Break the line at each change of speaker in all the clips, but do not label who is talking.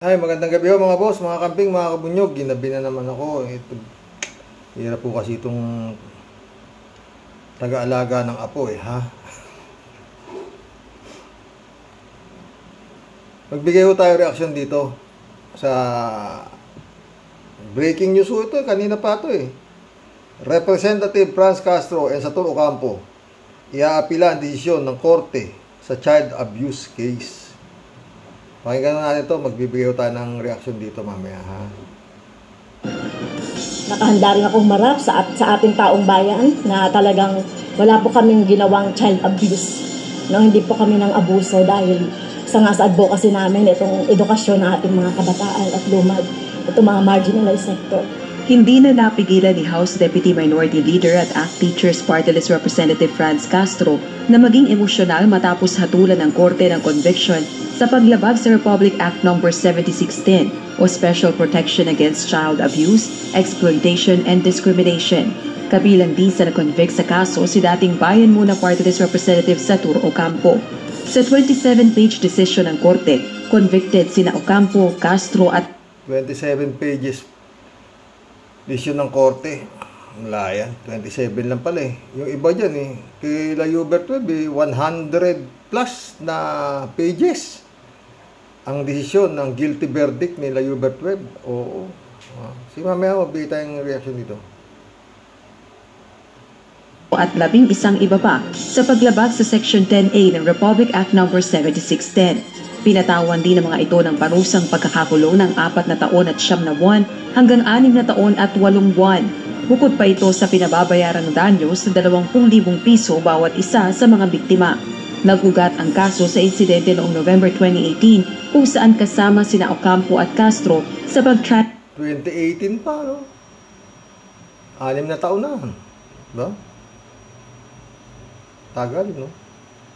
Ay, magandang gabi ho mga boss, mga kamping, mga kabunyog. Ginabi na naman ako. Ito, hirap po kasi itong taga-alaga ng apo ha. Magbigay ho tayo reaksyon dito sa breaking news ho ito. Kanina pa ito Representative Franz Castro and Satur Ocampo iaapila ang desisyon ng korte sa child abuse case. Pakinggan na natin ito, magbibigay tayo ng reaksyon dito mamaya ha.
Nakahanda rin akong marap sa ating taong bayan na talagang wala po kaming ginawang child abuse. No, hindi po kami ng abuso dahil sa advocacy namin itong edukasyon ng ating mga kabataan at lumad, itong mga marginalized sector.
Hindi na napigilan ni House Deputy Minority Leader at ACT Teachers Party List Representative Franz Castro na maging emosyonal matapos hatulan ng korte ng conviction sa paglabag sa Republic Act No. 7610 o Special Protection Against Child Abuse, Exploitation and Discrimination. Kabilang din sa na-convict sa kaso si dating Bayan Muna Party List Representative Satur Ocampo. Sa 27-page decision ng korte, convicted sina Ocampo, Castro at
27 pages decision ng korte. Wala yan. 27 lang pala Yung iba dyan kay Layubert Web 100 plus na pages. Ang desisyon ng guilty verdict ni Layubert Web. Oo. Sige mamaya magbigay tayong reaction dito.
At 11 iba pa sa paglabag sa Section 10A ng Republic Act No. 7610. Pinatawan din ng mga ito ng parusang pagkakakulong ng 4 na taon at 9 na buwan hanggang 6 na taon at 8 buwan. Bukod pa ito sa pinababayaran ng danyo sa 20,000 piso bawat isa sa mga biktima. Nagugat ang kaso sa insidente noong November 2018 kung saan kasama sina Ocampo at Castro sa
2018 pa, no? 6 na taon na. Ba? Tagal, no?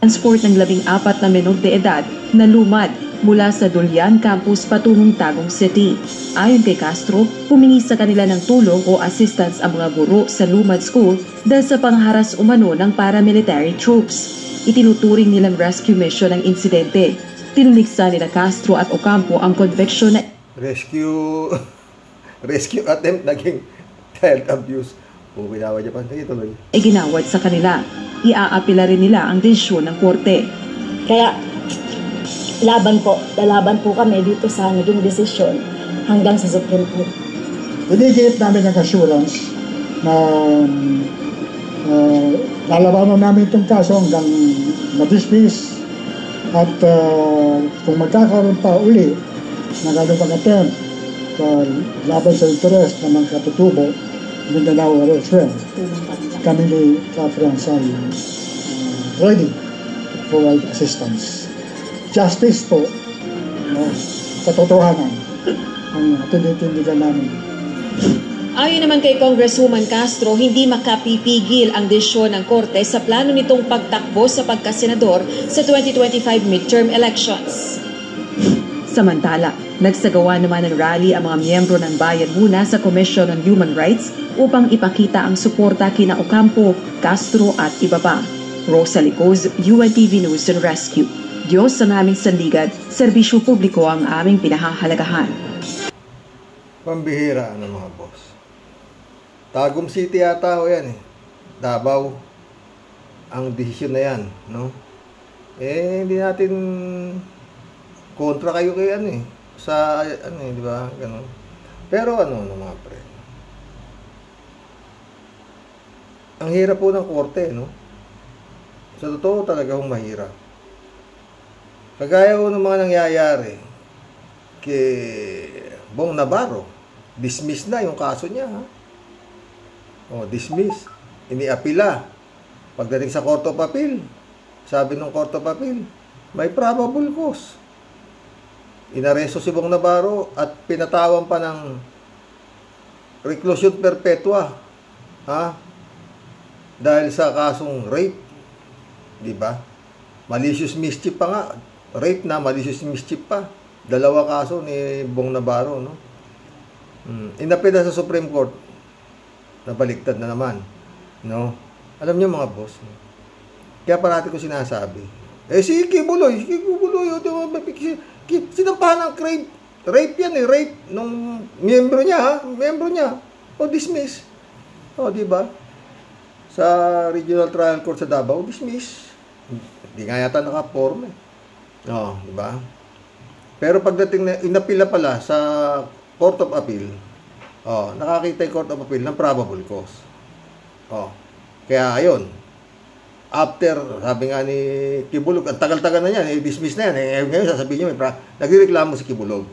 transport ng 14 na menor de edad na lumad mula sa Dulyan Campus patungong Tagum City. Ayon kay Castro, humingi sa kanila ng tulong o assistance ang mga guro sa Lumad School dahil sa pangharas umano ng paramilitary troops. Itinuturing nilang rescue mission ang insidente. Tinuligsa nila Castro at Ocampo ang conviction na
rescue attempt naging child abuse. Binawa niya pa. Sige, tuloy.
Ginawad sa kanila. Iaapila rin nila ang desisyon ng korte.
Kaya lalaban po kami dito sa naging desisyon hanggang sa Supreme Court.
Binigit namin ang assurance na lalabanan namin itong kaso hanggang ma-dismiss at kung magkakaroon pa uli ng anumang attempt laban sa interes ng mga katutubo, Mindanao or elsewhere, kami ni Franz ay ready to provide assistance. Justice po, katotohanan ang tinitindigan namin.
Ayon naman kay Congresswoman Castro, hindi makapipigil ang desisyon ng korte sa plano nitong pagtakbo sa pagkasenador sa 2025 midterm elections. Samantala, nagsagawa naman ng rally ang mga miyembro ng Bayan Muna sa Commission on Human Rights upang ipakita ang suporta kina Ocampo, Castro at iba pa. Rosa Licoz, UNTV News and Rescue. Diyos ang aming sandigan, serbisyo publiko ang aming pinahahalagahan.
Pambihira mga boss. Tagum City yata yan Davao ang desisyon na yan, no? Hindi natin kontra kayo kay sa di ba? Ganun. Pero mga pre. Ang hirap po ng korte, no? Sa totoo talaga mahirap. Kagaya ng mga nangyayari kay Bong Navarro, dismiss na yung kaso niya, ha? Dismiss. Iniapila. Pagdating sa Court of Appeal, sabi ng Court of Appeal, may probable cause. Inaresto si Bong Navarro at pinatawan pa ng reclusion perpetua, ha? Dahil sa kasong rape, di ba? Malicious mischief pa nga. Rape na, malicious mischief pa. 2 kaso ni Bong Navarro, no? Inapila sa Supreme Court. Nabaliktad na naman, no? Alam niyo mga boss, no? Kaya parati ko sinasabi, si Kibuloy, sinampahan ng crime Rape yan eh, rape nung miyembro niya, ha? Miyembro niya. O, dismiss. O, di ba? Sa Regional Trial Court sa Davao, dismiss. Hindi nga yata naka-form eh. O, di ba? Pero pagdating na, inapila pala sa Court of Appeal, nakakita yung Court of Appeal ng probable cause. Kaya, ayun. After, sabi nga ni Kibulog, ang tagal-tagal na yan, dismiss na yan. Ngayon, sasabihin nyo, nagreklamo si Kibulog.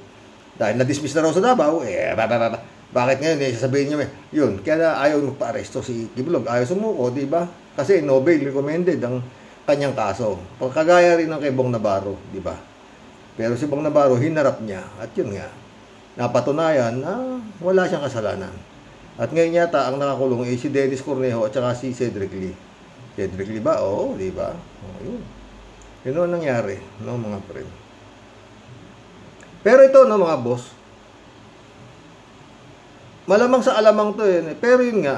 Dahil na-dismiss na raw sa Davao, bakit ngayon, sasabihin nyo, yun, kaya ayaw magpa-aresto si Kibulog. Ayaw sumuko, di ba? Kasi no bail recommended ang kanyang kaso. Pagkagaya rin ng kay Bong Navarro, di ba? Pero si Bong Navarro, hinarap niya. At yun nga, napatunayan na wala siyang kasalanan. At ngayon yata, ang nakakulong si Dennis Cornejo at saka si Cedric Lee. Cedric Lee ba? Oo, di ba? Yun. Yun ang nangyari, no, mga friend. Pero ito, no, mga boss, malamang sa alamang to eh. Pero yun nga,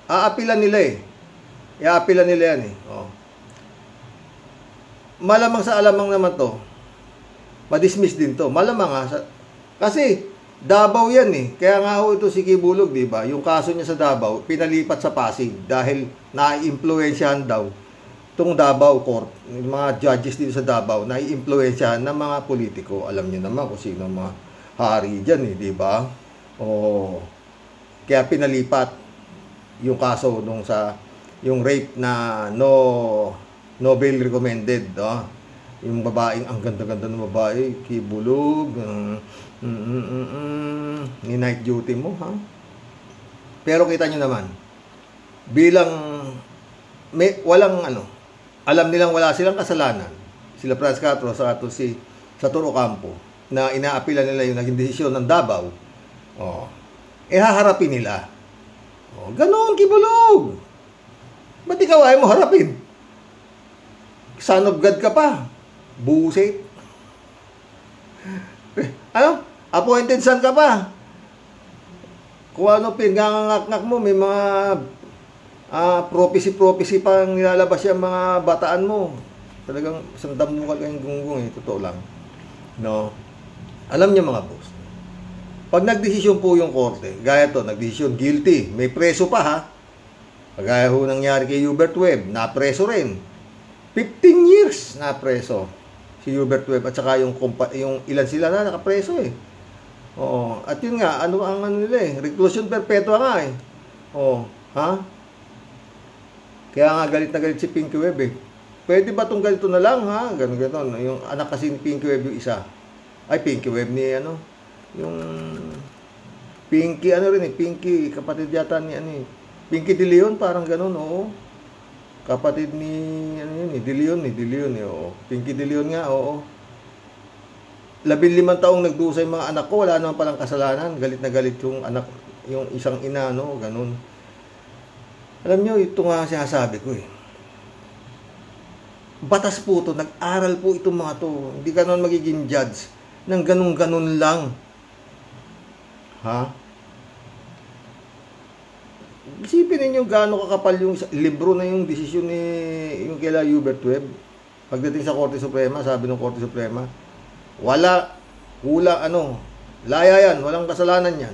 aapilan nila eh. Iaapilan nila yan eh. Malamang sa alamang naman to, madismiss din to. Malamang ha. Kasi, Davao yan eh. Kaya nga ho ito si Kibulog, di ba? Yung kaso niya sa Davao, pinalipat sa Pasig dahil na-influensyahan daw itong Davao Court. Yung mga judges dito sa Davao, na-influensyahan ng mga politiko. Alam niyo naman kung sino mga hari dyan eh, di ba? Kaya pinalipat yung kaso nung sa yung rape na no bail recommended, yung babaeng, ang ganda-ganda ng babae, Kibulog, ni night duty mo, ha? Pero kita nyo naman, bilang alam nilang wala silang kasalanan, sila Franz Castro sa Toro Campo, na inaapila nila yung naging desisyon ng Davao, haharapin nila. Ganon, Kibulog. Ba't ikaw ayaw mo harapin? Son of God ka pa. Buset. Appointed son ka pa. Kung ano pinangangaknak mo, may mga prophecy pang nilalabas yung mga bataan mo. Talagang isang damukal kayong gunggong eh. Totoo lang. No? Alam niyo mga boss, pag nagdesisyon po yung korte, gaya to, nagdesisyon guilty, may preso pa ha. Kagaya ho nangyari kay Hubert Webb, napreso rin. 15 years na preso si Hubert Webb at saka yung ilan sila na nakapreso eh. At yun nga, ang nila eh, reclusion perpetua nga eh. Kaya nga galit na galit si Pinky Webb eh. Pwede ba itong ganito na lang ha? Ganon. Yung anak kasi ni Pinky Webb yung isa. Ay, Pinky Webb ni yung Pinky rin eh, Pinky, kapatid yata ni Pinky De Leon, parang ganon, oo. Kapatid ni, De Leon, oo. Pinky De Leon nga, oo. 15 taong nagdusa yung mga anak ko, wala naman palang kasalanan. Galit na galit yung anak, yung isang ina, ganon. Alam nyo, ito nga sinasabi ko eh. Batas po ito, nag-aral po itong mga to. Hindi ka naman magiging judge ng ganun-ganun lang. Ha? Isipin ninyo gaano kakapal yung libro na yung desisyon ni yung kila Hubert Webb. Pagdating sa Korte Suprema, sabi ng Korte Suprema, laya yan, walang kasalanan yan.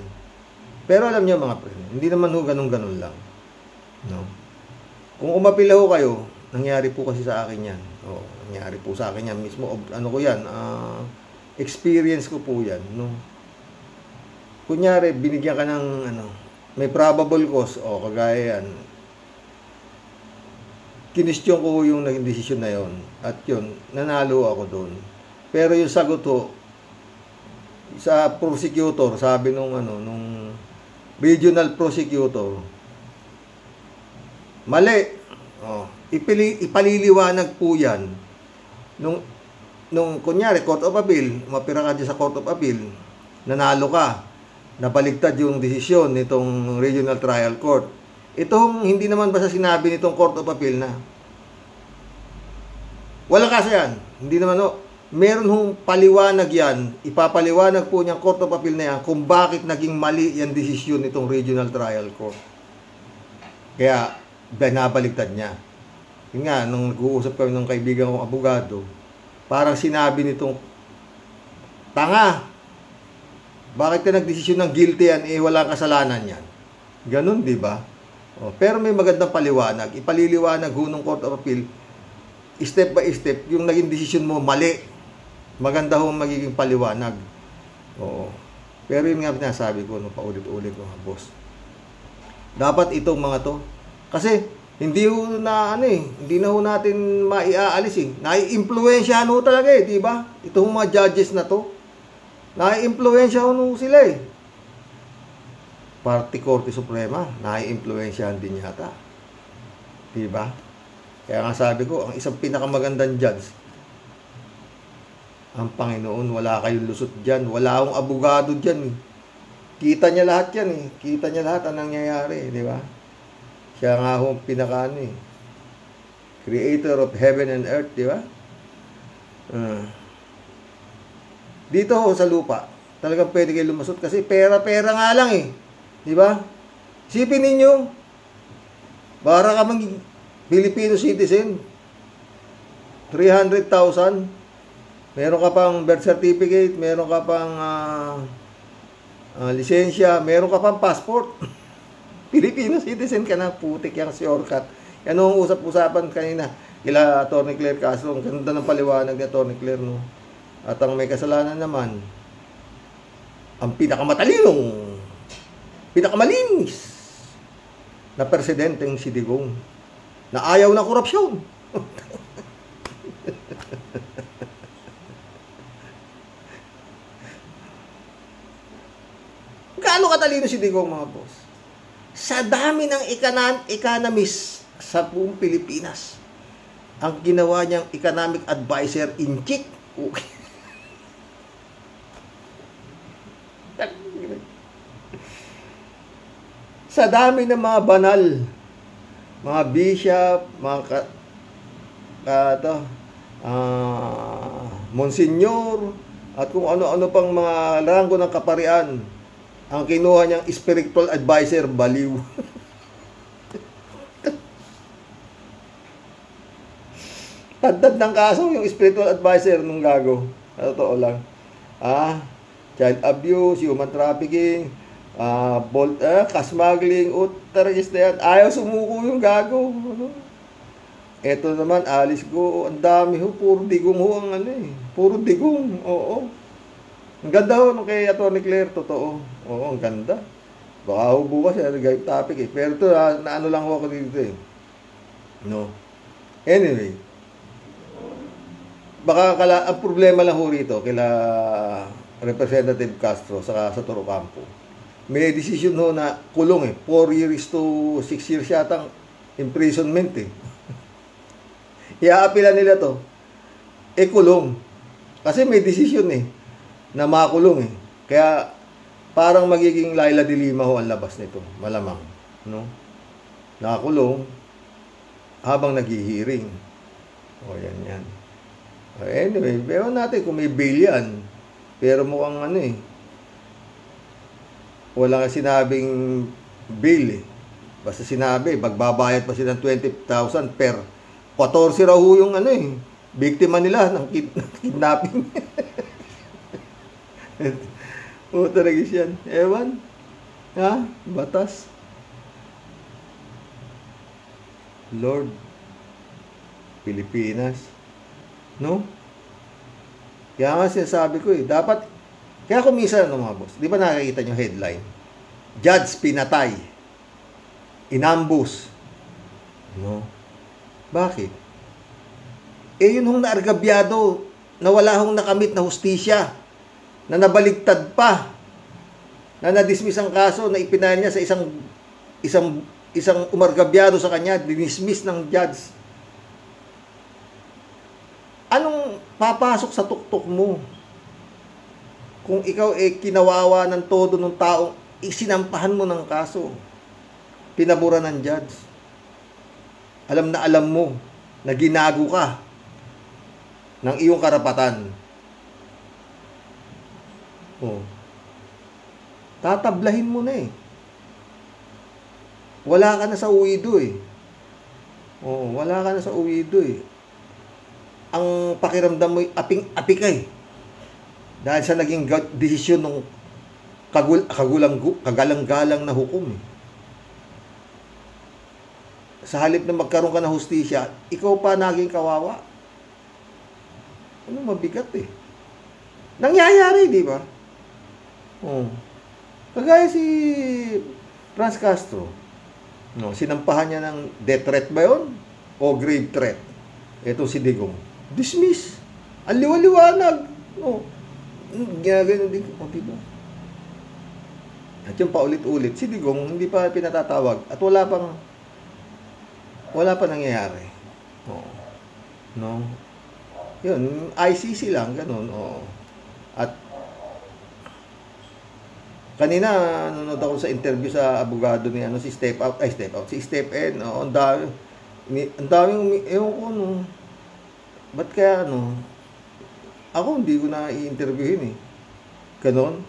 Pero alam niyo mga friend, hindi naman ho ganun-ganun lang. No? Kung umapila ho kayo, nangyari po kasi sa akin yan. Nangyari po sa akin yan mismo. Experience ko po yan. No? Kunyari, binigyan ka ng may probable cause, kagaya yan. Kinestyon ko yung naging desisyon na yon. At yun, nanalo ako doon. Pero yung sagot ho, sa prosecutor, sabi nung regional prosecutor, mali. Ipaliliwanag po yan. Nung kunyari, Court of Appeal, umapira ka dyan sa Court of Appeal, nanalo ka, nabaligtad yung desisyon nitong Regional Trial Court. Itong hindi naman basta sinabi nitong Court of Appeal na walang kaso yan. Hindi naman meron hong paliwanag yan. Ipapaliwanag po niyang Court of Appeal na yan kung bakit naging mali yung desisyon nitong Regional Trial Court. Kaya binabaligtad niya. Yun nga, nung nag-uusap kami ng kaibigan kong abogado, parang sinabi nitong tanga Bakit ka nagdesisyon ng guilty yan, walang kasalanan yan? Ganun, di ba? Pero may magandang paliwanag. Ipaliliwanag ng Court of Appeal, step by step, yung naging desisyon mo, mali. Maganda ho magiging paliwanag. Pero yun nga sinasabi ko, paulit-ulit mga boss. Dapat itong mga to, kasi hindi na hindi na ho natin maiaalis Nai-impluwensyahan ho talaga di ba? Itong mga judges na to, nai-impluwensyahan ho sila Party Korte Suprema, nai-impluwensyahan din yata. Di ba? Kaya nga sabi ko, ang isang pinakamagandang judge, ang Panginoon, wala kayong lusot dyan. Wala akong abogado dyan. Kita niya lahat yan Kita niya lahat ang nangyayari, di ba? Siya nga ho pinaka Creator of heaven and earth, di ba? Dito ho sa lupa, talagang pwede kayo lumusot kasi pera-pera nga lang di ba? Isipin ninyo, para ka maging Filipino citizen, 300,000, meron ka pang birth certificate, meron ka pang lisensya, meron ka pang passport. Filipino citizen ka na, putik yung shortcut. Yan ang usap-usapan kanina kila Atty. Claire Castro. Ang ganda ng paliwanag ni Atty. Claire, no? At ang may kasalanan naman, ang pinakamalinis na presidenteng si Digong na ayaw ng korupsyon. Gaano katalino si Digong, mga boss? Sa dami ng economist sa buong Pilipinas, ang ginawa niyang economic advisor in chief. Sa dami ng mga banal, mga bishop, mga monsignor, at kung ano-ano pang mga ranggo ng kaparian, ang kinuha niyang spiritual advisor, baliw. Tadtad ng kaso yung spiritual advisor nung gago. Totoo lang. Child abuse, human trafficking, kasmuggling, utaragis na yan. Ayaw sumuko yung gago. Eto naman, alis ko, ang dami ho, puro digong ho ang puro digong, oo. Ang ganda ho nung kay Atty. Claire, totoo. Oo, ang ganda. Baka ho bukas yan, topic Pero ito, naano lang ho ako dito No. Anyway, baka ang problema lang ho rito kila Representative Castro sa Toro Campo. May decision ho na kulong 4 years to 6 years yatang imprisonment Iaapila nila to. Kulong. Kasi may decision na makulong Kaya parang magiging Laila de Lima ho ang labas nito. Malamang. No? Nakakulong habang naghihiring. Yan. Anyway, ewan natin kung may bail yan. Pero mukhang wala nga sinabing bail Basta sinabi, magbabayad pa sila ng 20,000 per 14 raw ho yung biktima nila ng kidnapping. Talaga yan. Ewan. Batas. Lord. Pilipinas. No? Kaya nga sinasabi ko dapat, kaya kung minsan mga boss, di ba nakikita nyo headline? Judge pinatay. Inambus. No? Bakit? Yun hong naargabyado na wala hong nakamit na hustisya, na nabaligtad pa, na nadismiss ang kaso, na ipinahan niya sa isang umargabyado sa kanya, dinismiss ng judge. Anong papasok sa tuktok mo? Kung ikaw kinawawa ng todo ng taong isinampahan mo ng kaso, pinabura ng judge. Alam na alam mo na ginago ka ng iyong karapatan. Tatablahin mo na Wala ka na sa uwido wala ka na sa uwido Ang pakiramdam mo aping-api ka dahil sa naging desisyon ng kagalang-galang na hukom. Sa halip na magkaroon ka ng hustisya, ikaw pa naging kawawa. Ano, mabigat eh. Nangyayari, di ba? Kagaya si Franz Castro. No, sinampahan niya ng death threat ba yun? O grave threat? Ito si Digong. Dismiss. Ang liwa-liwanag. No. Ginagano din. Diba? At yung paulit-ulit, si Digong hindi pa pinatatawag at wala pa nangyayari. No. Yun, ICC lang, ganun. At kanina nanonood ako sa interview sa abogado ni si Step N. Ang daming ewan ko ba't kaya ako hindi ko na i-interviewin ganon.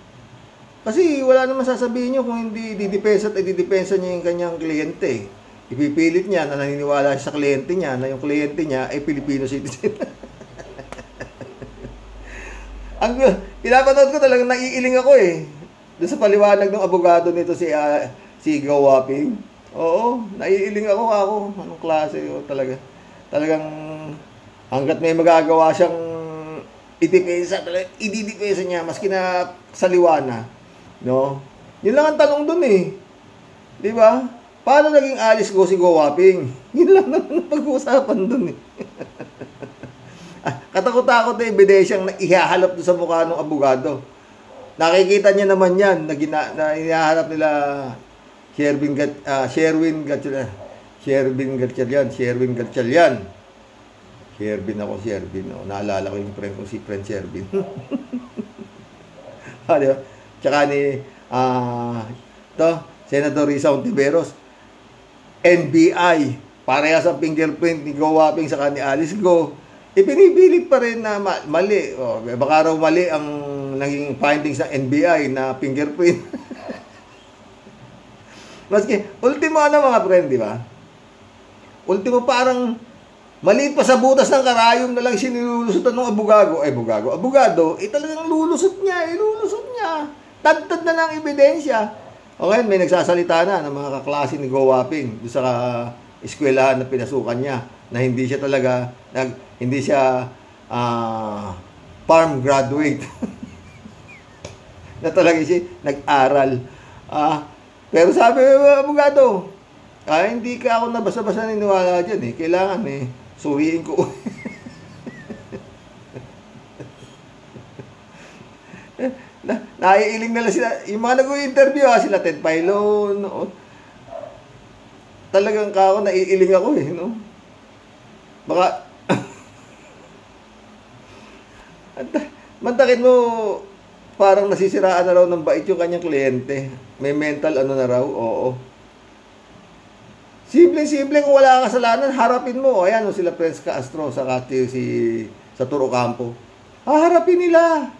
Kasi wala naman sasabihin nyo kung hindi didepensa at didepensa niya yung kanyang kliyente. Ipipilit niya na naniniwala siya sa kliyente niya na yung kliyente niya ay Filipino citizen. Ang pinapanood ko talagang naiiling ako doon sa paliwanag ng abogado nito si Go Waping. Oo, naiiling ako. Anong klase talagang hanggat may magagawa siyang ididepensa niya maski na sa liwana. No? Yun lang ang tanong doon Di ba? Paano naging alis ko si Go Waping? Yun lang naman ang pag-uusapan doon Katakot-takot na ebidensyang ihahalap doon sa mukha ng abogado. Nakikita niya naman yan na hinahanap nila Sherwin Gatchalian. Sherwin. Naalala ko yung friend ko si Friend Sherwin. Diba? Tsaka ni Senator Risa Ontiveros. NBI. Parehas ang fingerprint ni Go Waping sa ni Alice Go. Ipinipilit pa rin na mali. Baka raw mali ang naging findings ng NBI na fingerprint. Maski, ultimo mga friend, di ba? Ultimo parang maliit pa sa butas ng karayom na lang sinilulusutan ng abogado. Abogado, talagang lulusot niya. Tad-tad na lang ebidensya. Okay, may nagsasalita na ng mga kaklase ni Go Waping doon sa eskwelahan na pinasukan niya na hindi siya talaga farm graduate. Na talaga siya nag-aral. Pero sabi abogado, hindi ka ako na basta-basta niniwala dyan Kailangan suriin ko. Naiiling na lang sila. Yung mga nag-interview sila Ted Filon. Talagang ako naiiling ako Baka mantakit mo parang nasisiraan na raw ng bait yung kanyang kliyente. May mental na raw. Oo. Simple kung wala kang kasalanan, harapin mo. Ayan sila Franz Castro sa Toro Campo. Haharapin nila.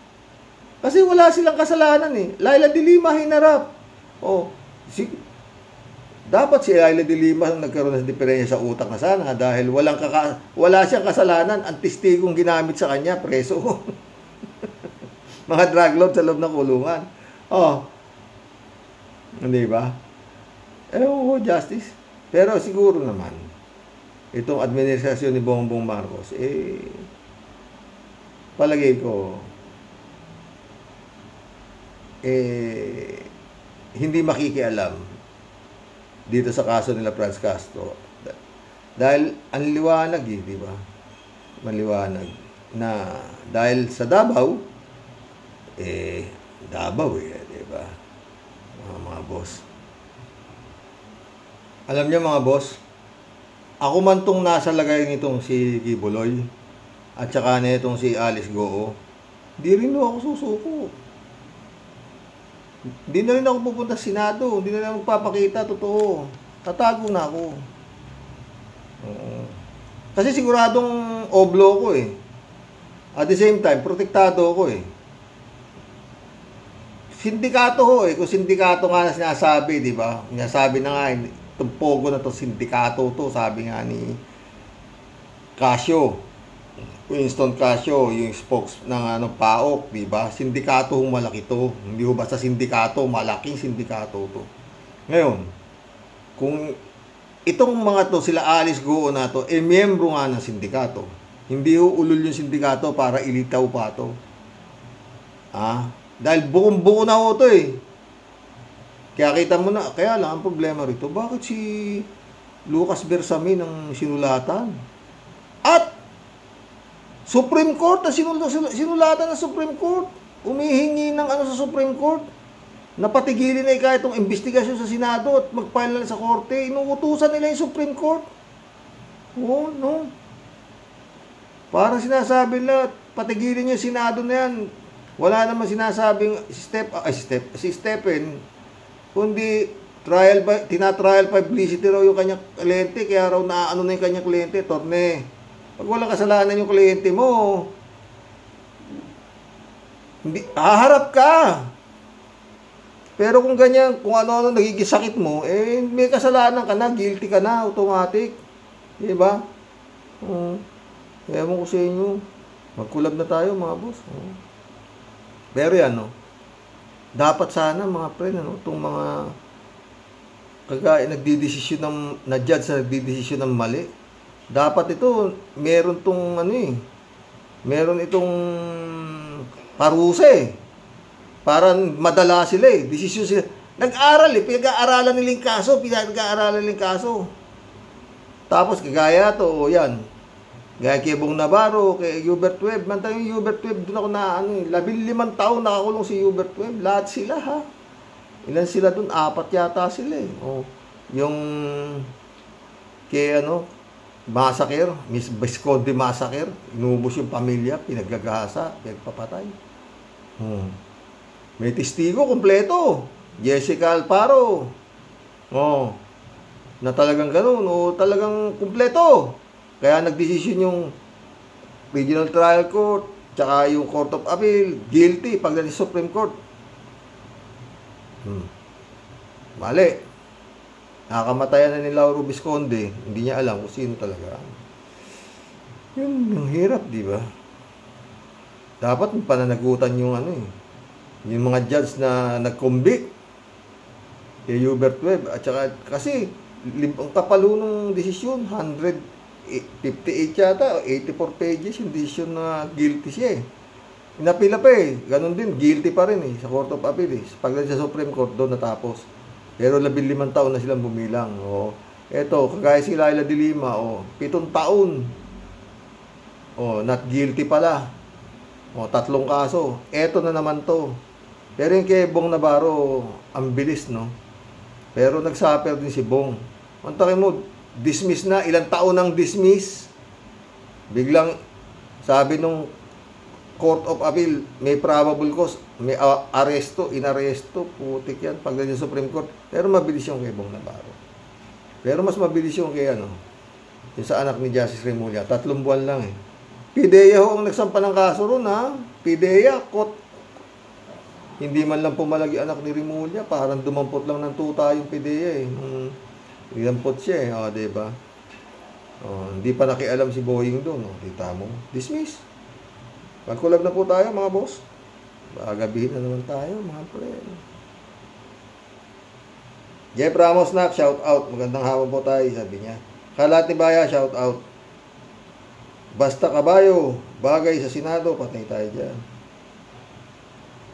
Kasi wala silang kasalanan Laila de Lima hinarap. Dapat si Laila de Lima nagkaroon ng diferensya sa utak na sana dahil wala siyang kasalanan. Ang testigong ginamit sa kanya, preso. Mga drug lord sa loob ng kulungan. Hindi ba? Justice. Pero siguro naman, itong administrasyon ni Bongbong Marcos, palagay ko, hindi makikialam dito sa kaso nila Franz Castro. Dahil ang liwanag di ba? Maliwanag na dahil sa Davao, di ba? Mga boss. Alam niyo mga boss, ako man tong nasa lagay nitong si Kibuloy at saka na itong si Alice Goo, di rin ako susuko. Hindi na rin ako pupunta sa Senado. Hindi na rin magpapakita. Totoo. Tatago na ako. Kasi siguradong oblo ko At the same time, protektado ako Sindikato ho Kung sindikato nga na sinasabi, di ba? Sinasabi na nga, itong pogo na to, sindikato to, sabi nga ni Casio. Winston Casio, yung spokes ng PAOK, di ba? Sindikato hong malaki to. Hindi ho basta sindikato, malaking sindikato to. Ngayon, kung itong mga to, sila Alice Goo na to, miyembro nga ng sindikato. Hindi ho ulol yung sindikato para ilitaw pa to. Dahil buong-buo na ho to eh. Kaya kita mo na, kaya lang ang problema rito, bakit si Lucas Bersamin ang sinulatan? At Supreme Court na sinulatan ng Supreme Court. Umihingi ng sa Supreme Court. Napatigilin na kahit itong investigasyon sa Senado at mag-file na sa Korte. Inuutusan nila yung Supreme Court. Oo, no? Parang sinasabi nila, patigilin yung Senado na yan. Wala naman sinasabing si Stephen, kundi tina-trial publicity raw yung kanyang kliyente, kaya raw naano na yung kanyang kliyente, torne. Pag walang kasalanan yung kliyente mo, hindi, haharap ka. Pero kung ganyan, kung ano-ano nagiging mo, may kasalanan ka na, guilty ka na, automatic. Diba? Ewan ko sa inyo. Magkulab na tayo, mga boss. Pero yan, dapat sana, mga friend, itong mga kagaya nagdidesisyon na judge na nagdidesisyon ng mali. Dapat ito, meron tong meron itong parusa para madala sila desisyon sila. Nag-aral pinag-aaralan nilang kaso, Tapos kagaya to, yan. Gaya kay Bong Navarro, kay Hubert Webb. Mantang yung Hubert Webb, doon ako na 15 taon nakakulong si Hubert Webb. Lahat sila Ilan sila doon? 4 yata sila Yung kay massacre, Miss Visconde massacre, inubos yung pamilya, pinaggagahasa, pinagpapatay. May testigo kompleto. Jessica Alfaro. Na talagang ganun, talagang kompleto. Kaya nagdesisyon yung Regional Trial Court, tsaka yung Court of Appeal, guilty pagdating sa Supreme Court. Mali. Nakakamatayan na ni Lauro Visconde, hindi niya alam kung sino talaga. Yung hirap, di ba? Dapat pananagutan yung yung mga judge na nag-convict kay Hubert Webb. At saka, kasi, ang kapalo ng desisyon, 158 yata, 84 pages yung desisyon na guilty siya Inapila pa ganun din, guilty pa rin sa Court of Appeal Pagdating sa Supreme Court, doon natapos. Pero 15 taon na silang bumilang. Eto, kagaya si Laila de Lima, 7 taon. Not guilty pala. 3 kaso. Eto na naman to. Pero yung kay Bong Navarro, ang bilis, Pero nagsuffer din si Bong. Antakin mo, dismiss na. Ilang taon nang dismiss. Biglang, sabi nung Court of Appeal, may probable cause, may inaresto, putik yan, pagdating sa Supreme Court. Pero mabilis yung kay Bong Navarro. Pero mas mabilis yung kay yung sa anak ni Justice Remulla, 3 buwan lang PIDEA ang nagsampa ng kaso ron PIDEA, hindi man lang pumalagi anak ni Remulla, parang dumampot lang ng tuta yung PIDEA Dumampot siya diba? Hindi pa nakialam si Boying doon, kita mo, dismiss. Magkulab na po tayo, mga boss. Gabihin na naman tayo, mga friend. Jeff Ramos nak, shout out. Magandang hapon po tayo, sabi niya. Kalat ni Baya, shout out. Basta kabayo, bagay sa Senado, patay tayo dyan.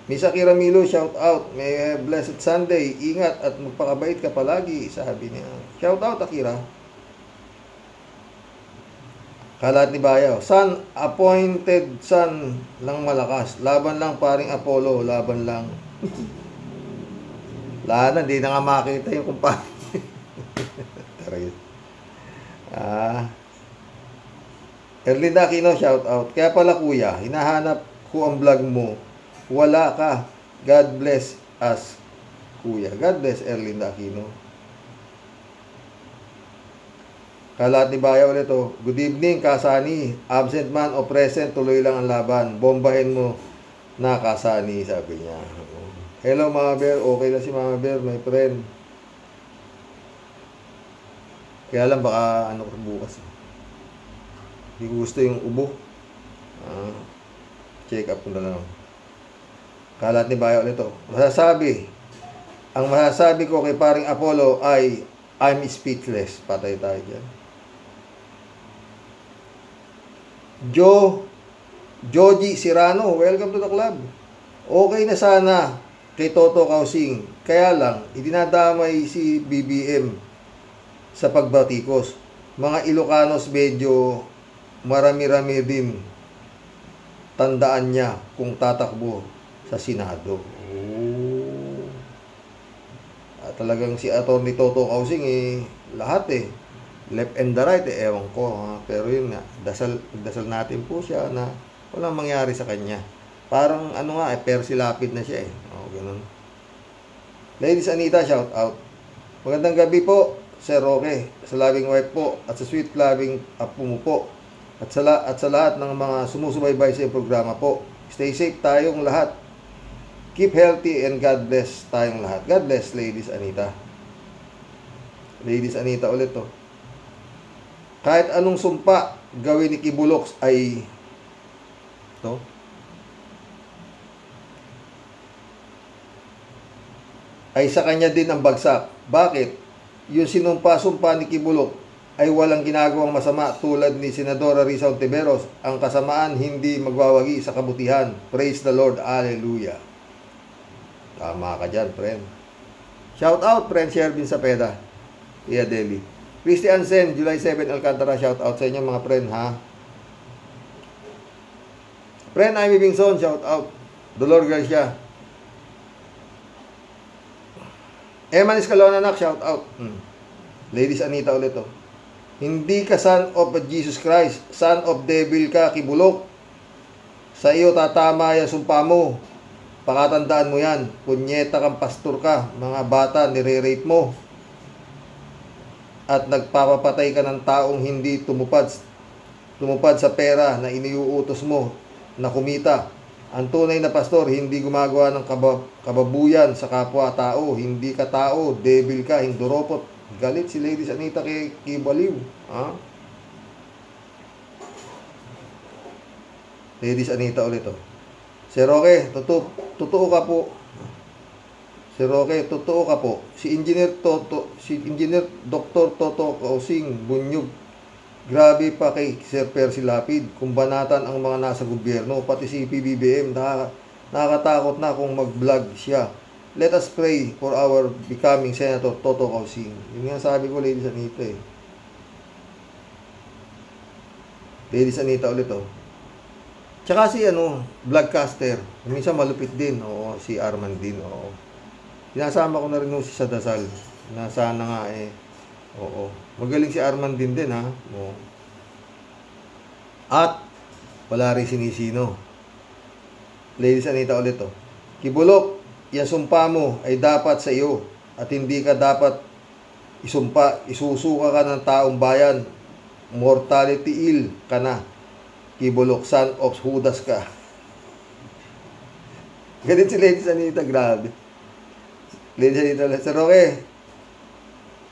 Miss Akira Milo, shout out. May blessed Sunday. Ingat at magpakabait ka palagi, sabi niya. Shout out, Akira. Kalat ni Bayaw, appointed son lang malakas. Laban lang paring Apollo, laban lang. Lana, hindi na nga makita yung kumpanya. Erlinda Aquino, shout out. Kaya pala kuya, hinahanap ko ang vlog mo. Wala ka. God bless us, kuya. God bless Erlinda Aquino. Kalat ni Bayaw ulit Good evening, Kasani. Absent man o present, tuloy lang ang laban. Bombahin mo na, Kasani, sabi niya. Hello, Mama Bear. Okay lang si Mama Bear, my friend. Kaya lang baka bukas. Hindi ko gusto yung ubo. Check up ko na lang. Kalat ni Bayo ulit ito. Ang masasabi ko kay paring Apollo ay I'm speechless. Patay tayo dyan. Joji Sirano, welcome to the club. Okay na sana kay Toto Kausing. Kaya lang, idinadamay si BBM sa pagbatikos. Mga Ilocanos medyo marami-rami din. Tandaan niya kung tatakbo sa Senado. Talagang si Atty. Toto Kausing lahat left and the right ewan ko pero yun nga dasal natin po siya na walang mangyari sa kanya. Parang Percy Lapid na siya ganun. Ladies Anita, shout out. Magandang gabi po Sir Roque, sa loving wife po at sa sweet loving apo mo po at sa lahat ng mga sumusubaybay sa programa po. Stay safe tayong lahat. Keep healthy and God bless tayong lahat. God bless, Ladies Anita. Ladies Anita ulit to. Kahit anong sumpa gawin ni Kibulox ay sa kanya din ang bagsak. Bakit? Yung sinumpa-sumpa ni Kibulox ay walang ginagawang masama tulad ni Senadora Risa Ontiveros. Ang kasamaan hindi magwawagi sa kabutihan. Praise the Lord. Hallelujah. Tama ka dyan, friend. Shout out, friend Shervin Sapeda. Iya Deli. Christian Sen, July 7, Alcantara. Shout out sa inyo mga friend, ha? Friend Amy Bingson, shout out. Dolor Garcia. Eman Escalona, nak, shout out. Ladies Anita ulit, Hindi ka son of Jesus Christ. Son of devil ka, Kibulok. Sa iyo tatama yung sumpa mo. Pakatandaan mo yan. Punyeta kang pastor ka. Mga bata, nire-rape mo. At nagpapapatay ka ng taong hindi tumupad sa pera na iniuutos mo na kumita. Ang tunay na pastor, hindi gumagawa ng kababuyan sa kapwa-tao. Hindi ka tao, devil ka, hinduropot. Galit si Ladies Anita kay Baliw. Ladies Anita ulit, Sir Roque, totoo ka po. Sir Roque, totoo ka po. Si Engineer Dr. Toto Kausing Bunyog. Grabe pa kay Sir Percy Lapid. Kung banatan ang mga nasa gobyerno, pati si PBBM, nakakatakot na kung mag-vlog siya. Let us pray for our becoming Senator Toto Kausing. Yun nga sabi ko, Ladies Anita Ladies Anita ulit, Tsaka si vlogcaster, minsan malupit din, si Arman din, Sinasama ko na rin si sa dasal, na sana nga magaling si Arman din, ha? At, wala rin sinisino. Ladies Anita ulit, Kibulok, yan sumpa mo ay dapat sa iyo, at hindi ka dapat isusuka ka ng taong bayan, mortality ill ka na. Kibulok, son of Judas ka. Ganit si Ladies Anita, grabe. Ladies Anita, Sir Roque,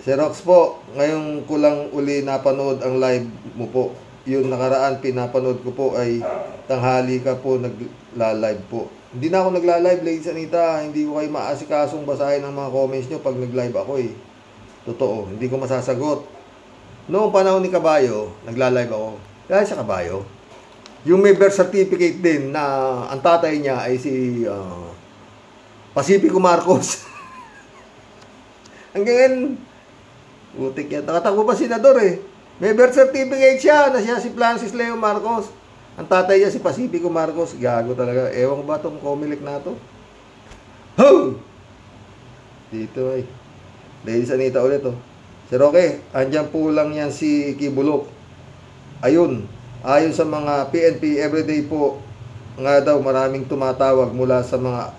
Sir Rox po, ngayon ko lang uli napanood ang live mo po. Yung nakaraan, pinapanood ko po ay tanghali ka po nagla-live po. Hindi na ako nagla-live, Ladies Anita. Hindi ko kayo maasikasong basahin ang mga comments nyo pag nag-live ako Totoo, hindi ko masasagot. Noong panahon ni Kabayo, nagla-live ako. Dahil sa Kabayo, yung may birth certificate din na ang tatay niya ay si Pacifico Marcos. Hanggang utik yan. Nakatakbo pa senador May birth certificate siya na siya si Francis Leo Marcos. Ang tatay niya si Pacifico Marcos. Gago talaga. Ewan ko ba itong Comelec na ito? Ho! Dito Ladies Anita ulit Sir Roque, andyan po lang yan si Kibulok. Ayun. Ayon sa mga PNP, everyday po nga daw maraming tumatawag mula sa mga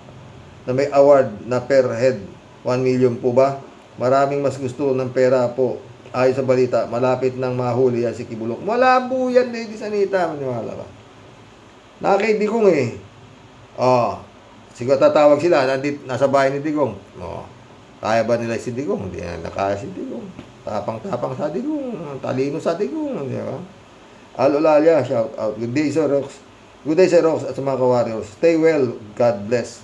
na may award na per head. 1 million po ba? Maraming mas gusto ng pera po. Ayon sa balita, malapit nang mahuli yan si Kibulok. Malabo yan, Ladies Anita. Maniwala ka. Nakakay Digong siguro tatawag sila. Nasa bahay ni Digong. Kaya ba nila si Digong? Hindi na nakaya si Digong. Tapang-tapang sa Digong. Talino sa Digong. Di ba? Alolalia, shout out. Good day, Sir Rox. Good day, Sir Rox, at sa mga ka-warriors. Stay well. God bless.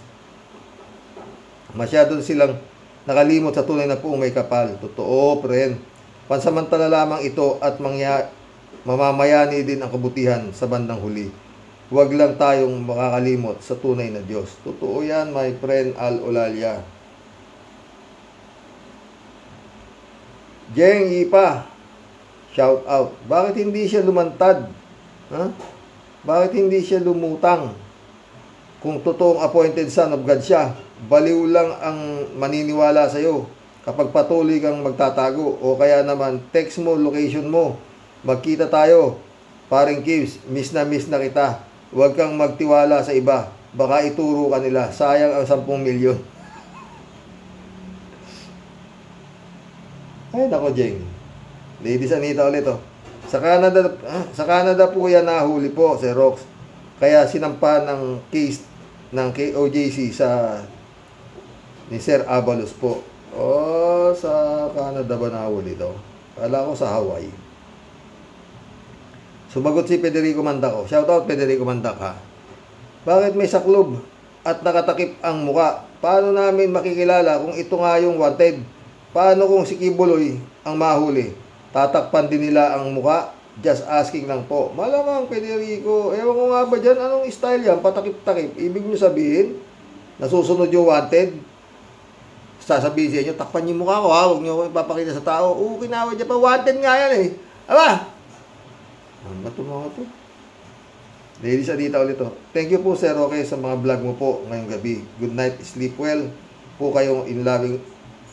Masyado silang nakalimot sa tunay na puong may kapal. Totoo, friend. Pansamantala lamang ito at mamamayani din ang kabutihan sa bandang huli. Huwag lang tayong makakalimot sa tunay na Diyos. Totoo yan, my friend Al Olalia. Jeng Ipa, shout out. Bakit hindi siya lumantad? Ha? Bakit hindi siya lumutang? Kung totoong appointed son of God siya, baliw lang ang maniniwala sa'yo kapag patuloy kang magtatago. O kaya naman, text mo, location mo. Magkita tayo. Paring Kibbs, miss na kita. Huwag kang magtiwala sa iba. Baka ituro ka nila. Sayang ang 10 milyon. Ay, nako, Jeng. Ladies Anita ulit, oh. Sa Canada po yan nahuli po, Sir Rox. Kaya sinampa ng case ng KOJC ni Sir Abalos po. Oh, sa Canada ba nahuli ito? Kala ko sa Hawaii. Sumagot si Federico Mandaco. Shout out Federico Mandac, ha. Bakit may saklob at nakatakip ang muka? Paano namin makikilala kung ito nga yung wanted? Paano kung si Kibuloy ang mahuli? Tatakpan din nila ang muka? Just asking lang po. Malamang, Federico. Ewan ko nga ba dyan? Anong style yan? Patakip-takip. Ibig nyo sabihin, nasusunod yung wanted? Sasabihin sa inyo, takpan yung mukha ko, ha? Huwag nyo ipapakita sa tao. Oo, kinawad niya pa. Wanted nga yan, eh. Aba! Ano ba ito mga ito? Ladies Anita ulit, oh. Thank you po, Sir Roque, sa mga vlog mo po ngayong gabi. Good night. Sleep well po kayong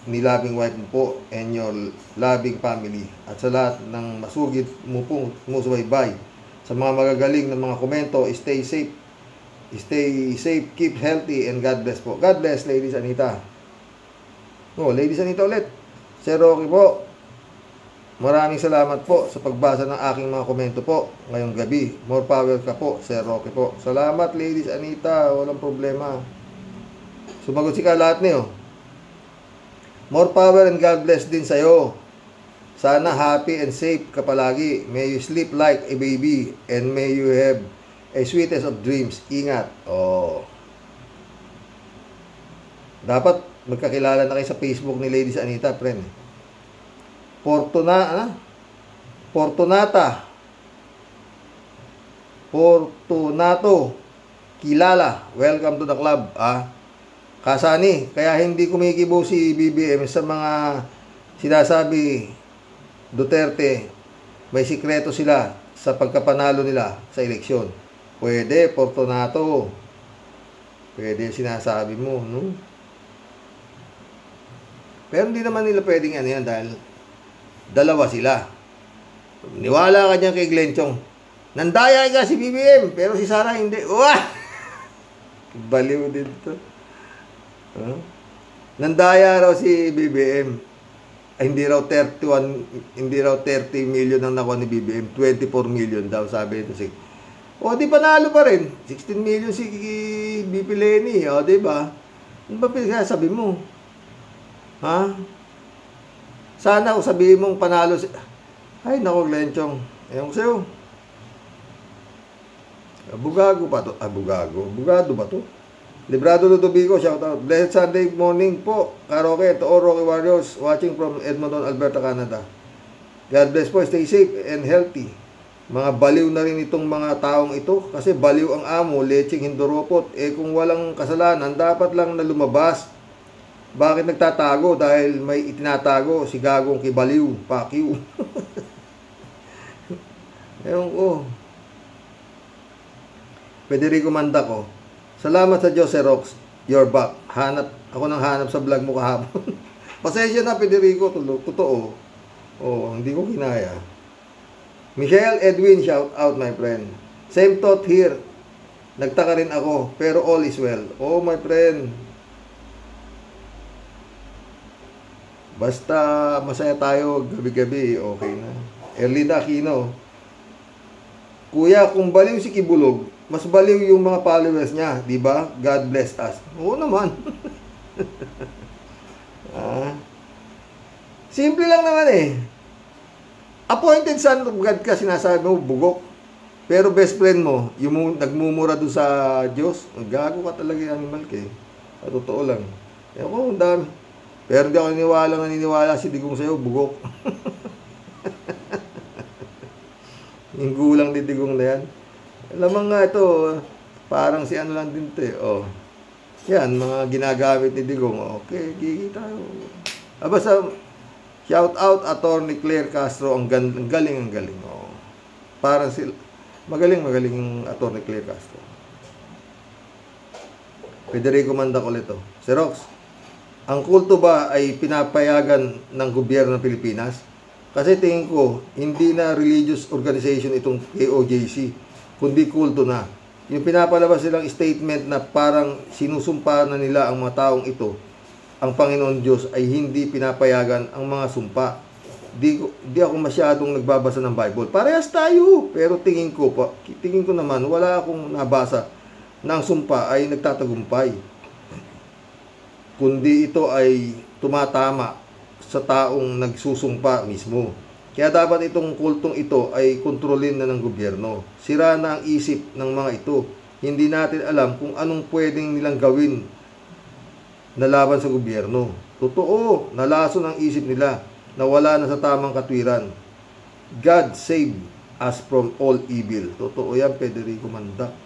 ni loving wife mo po and your loving family. At sa lahat ng masugid mo pong sumusubaybay. Sa mga magagaling na mga komento, stay safe. Stay safe, keep healthy, and God bless po. God bless, Ladies Anita. Oh, Ladies Anita ulit. Sir Roque po, maraming salamat po sa pagbasa ng aking mga komento po ngayong gabi. More power ka po, Sir Roque po. Salamat, Ladies Anita. Walang problema. Sumagot si ka lahat niyo. More power and God bless din sa'yo. Sana happy and safe ka palagi. May you sleep like a baby and may you have a sweetest of dreams. Ingat. Oh. Dapat magkakilala na kayo sa Facebook ni Ladies Anita, friend. Fortunato. Kilala. Welcome to the club. Kasani, kaya hindi kumikibo si BBM sa mga sinasabi Duterte. May sikreto sila sa pagkapanalo nila sa eleksyon. Pwede, Fortunato. Pwede sinasabi mo, no? Pero hindi naman nila pwedeng ano yan dahil dalawa sila. Niwala ka dyan kay Glenn Chong. Nandaya ka si BBM, pero si Sara hindi. Wah! Baliw din to. Nandaya raw si BBM. Ay, hindi raw 30 million ang nakuha ni BBM. 24 million daw, sabi ito. O, di panalo pa rin. 16 million si BP Lenny. O, di ba? Ano ba pinagsasabi mo? Ha? Sana kung sabihin mong panalo si... Ay, naku, Glenchong. Ewan ko sa'yo. Abogado ba to? Abogado ba to? Librado Ludovico, shout out. Blessed Sunday morning po, Karoke, to all Rocky Warriors watching from Edmonton, Alberta, Canada. God bless po, stay safe and healthy. Mga baliw na rin itong mga taong ito kasi baliw ang amo, lecheng hinduropot. Kung walang kasalanan, dapat lang na lumabas. Bakit nagtatago? Dahil may itinatago si gagong kibaliw, pakiw. Ewan ko. Federico Mandaco. Salamat sa Diyos, Sir Rox. You're back. Ako nang hanap sa vlog mo kahapon. Pasensya na, Federico. Totoo. Oh, hindi ko kinaya. Michelle Edwin, shout out, my friend. Same thought here. Nagtaka rin ako, pero all is well. Oh, my friend. Basta masaya tayo gabi-gabi, okay na. Erlinda Aquino. Kuya, kung baliw si Kibulog, mas baliw yung mga followers niya, di ba? God bless us. Oo naman. Simple lang naman eh. Appointed son of God ka, sinasabi mo, bugok. Pero best friend mo, yung nagmumura doon sa Diyos, gago ka talaga yung animal ka eh. At totoo lang. Ewan ko, ang dami. Pero di ako naniniwala si Digong sa'yo, bugok. Yung gulang ni Digong na yan. Alam nga ito, parang si ano lang din ito eh. Oh. Yan, mga ginagamit ni Digong. Okay, kikita tayo. Basta, shout out Attorney Claire Castro, ang galing. Oh. Parang sila, magaling yung Attorney Claire Castro. Federico Mandacolito. Si Rox, ang kulto ba ay pinapayagan ng gobyerno ng Pilipinas? Kasi tingin ko, hindi na religious organization itong KOJC, kundi kulto na. Yung pinapalabas silang statement na parang sinusumpa na nila ang mga taong ito, ang Panginoon Diyos ay hindi pinapayagan ang mga sumpa. Di ako masyadong nagbabasa ng Bible. Parehas tayo, pero tingin ko naman, wala akong nabasa na ang sumpa ay nagtatagumpay. Kundi ito ay tumatama sa taong nagsusumpa mismo. Kaya dapat itong kultong ito ay kontrolin na ng gobyerno. Sira na ang isip ng mga ito. Hindi natin alam kung anong pwedeng nilang gawin na laban sa gobyerno. Totoo, nalaso ng isip nila na wala na sa tamang katwiran. God save us from all evil. Totoo yan, Federico Mandak.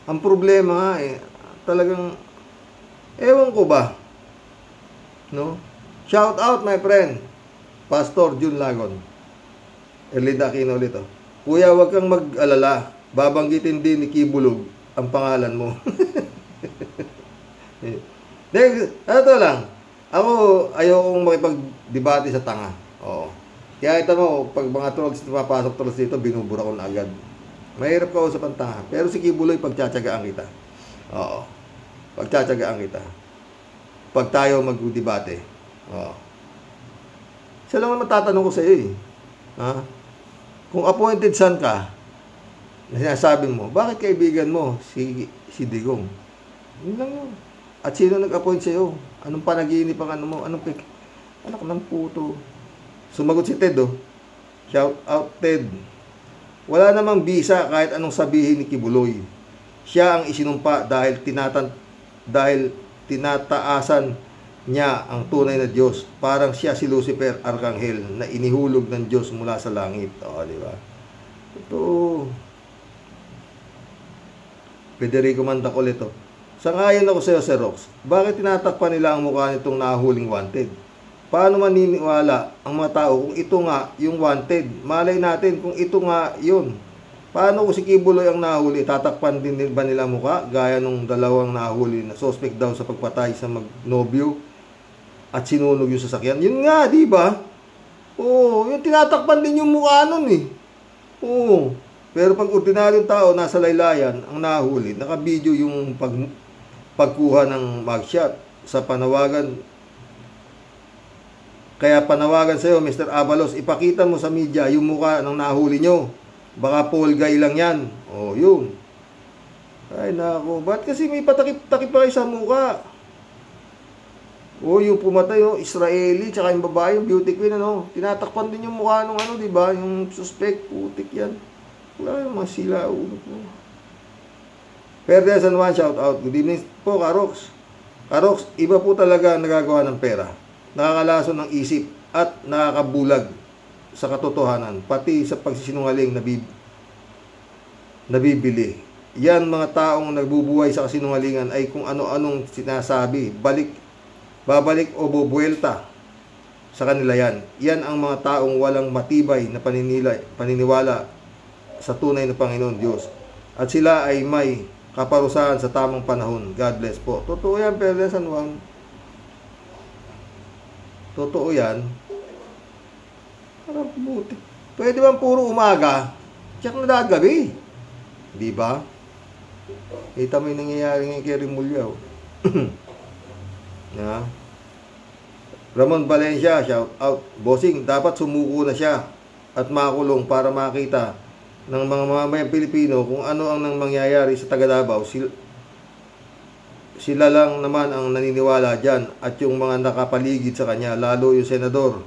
Ang problema talagang, ewan ko ba, no? Shout out, my friend, Pastor Jun Lagon. Erlinda Aquino ulit, oh. Kuya, wag kang mag-alala. Babanggitin din ni Kibulog ang pangalan mo. Ito lang. Ako, ayokong makipag-debate sa tanga. Oo. Kaya ito mo, pag mga trolls papasok trolls dito, binubura ko na agad. Mahirap ka usap ang tanga. Pero si Kibuloy, pagtsatsagaan kita. Oo. Pagtsatsagaan kita. Pag tayo mag-debate. Oo. Siya lang naman tatanong ko sa iyo eh. Ha? Kung appointed son ka, na sinasabi mo, bakit kaibigan mo si Digong? Yun lang yun. At sino nag-appoint sa iyo? Anong panaginip ang ano mo? Anong anak ng puto? Sumagot si Ted, oh. Shout out, Ted. Wala namang bisa kahit anong sabihin ni Kibuloy. Siya ang isinumpa dahil tinataasan niya ang tunay na Diyos. Parang siya si Lucifer, Arkanghel, na inihulog ng Diyos mula sa langit. O, di ba? Ito. Federico Mandacolito. Sangayon ako sa iyo, Sir Rox. Bakit tinatakpan nila ang mukha nitong nahuling wanted? Paano maniniwala ang mga tao kung ito nga yung wanted? Malay natin kung ito nga yun. Paano kung si Kibuloy ang nahuli? Tatakpan din ba nila mukha? Gaya nung dalawang nahuli na suspect daw sa pagpatay sa magnobyo at sinunog yung sasakyan. Yun nga, di ba? Oo, yung tinatakpan din yung mukha nun eh. Oo. Pero pag ordinaryong tao nasa laylayan ang nahuli, naka-video yung pagkuha ng mugshot sa panawagan. Kaya panawagan sa iyo, Mr. Abalos, ipakita mo sa media yung mukha ng nahuli nyo. Baka Paul Guy lang yan. O, yun. Ay, nako. Ba't kasi may patakip-takip pa kayo sa mukha? O, yung pumatay, Israeli, tsaka yung babae, yung beauty queen, tinatakpan din yung mukha ng diba? Yung suspect, putik yan. Wala yung mga sila, Perde San Juan, shout out. Good evening po, Karox. Karox, iba po talaga ang nagagawa ng pera. Nakakalason ng isip at nakakabulag sa katotohanan, pati sa pagsisinungaling nabibili. Yan mga taong nagbubuhay sa kasinungalingan ay kung ano-anong sinasabi, babalik o bubuelta sa kanila yan. Yan ang mga taong walang matibay na paniniwala sa tunay na Panginoon Diyos. At sila ay may kaparusahan sa tamang panahon. God bless po. Totoo yan, Perde San Juan. Totoo yan. Parang buti. Pwede bang puro umaga? Check na gabi. Di ba? Kita mo yung nangyayari ngayon kay Rimulyaw. Yeah. Ramon Valencia, shout out. Bossing, dapat sumuko na siya at makulong para makita ng mga mamamayang Pilipino kung ano ang mangyayari sa Taga Davao. Sila lang naman ang naniniwala dyan at yung mga nakapaligid sa kanya, lalo yung senador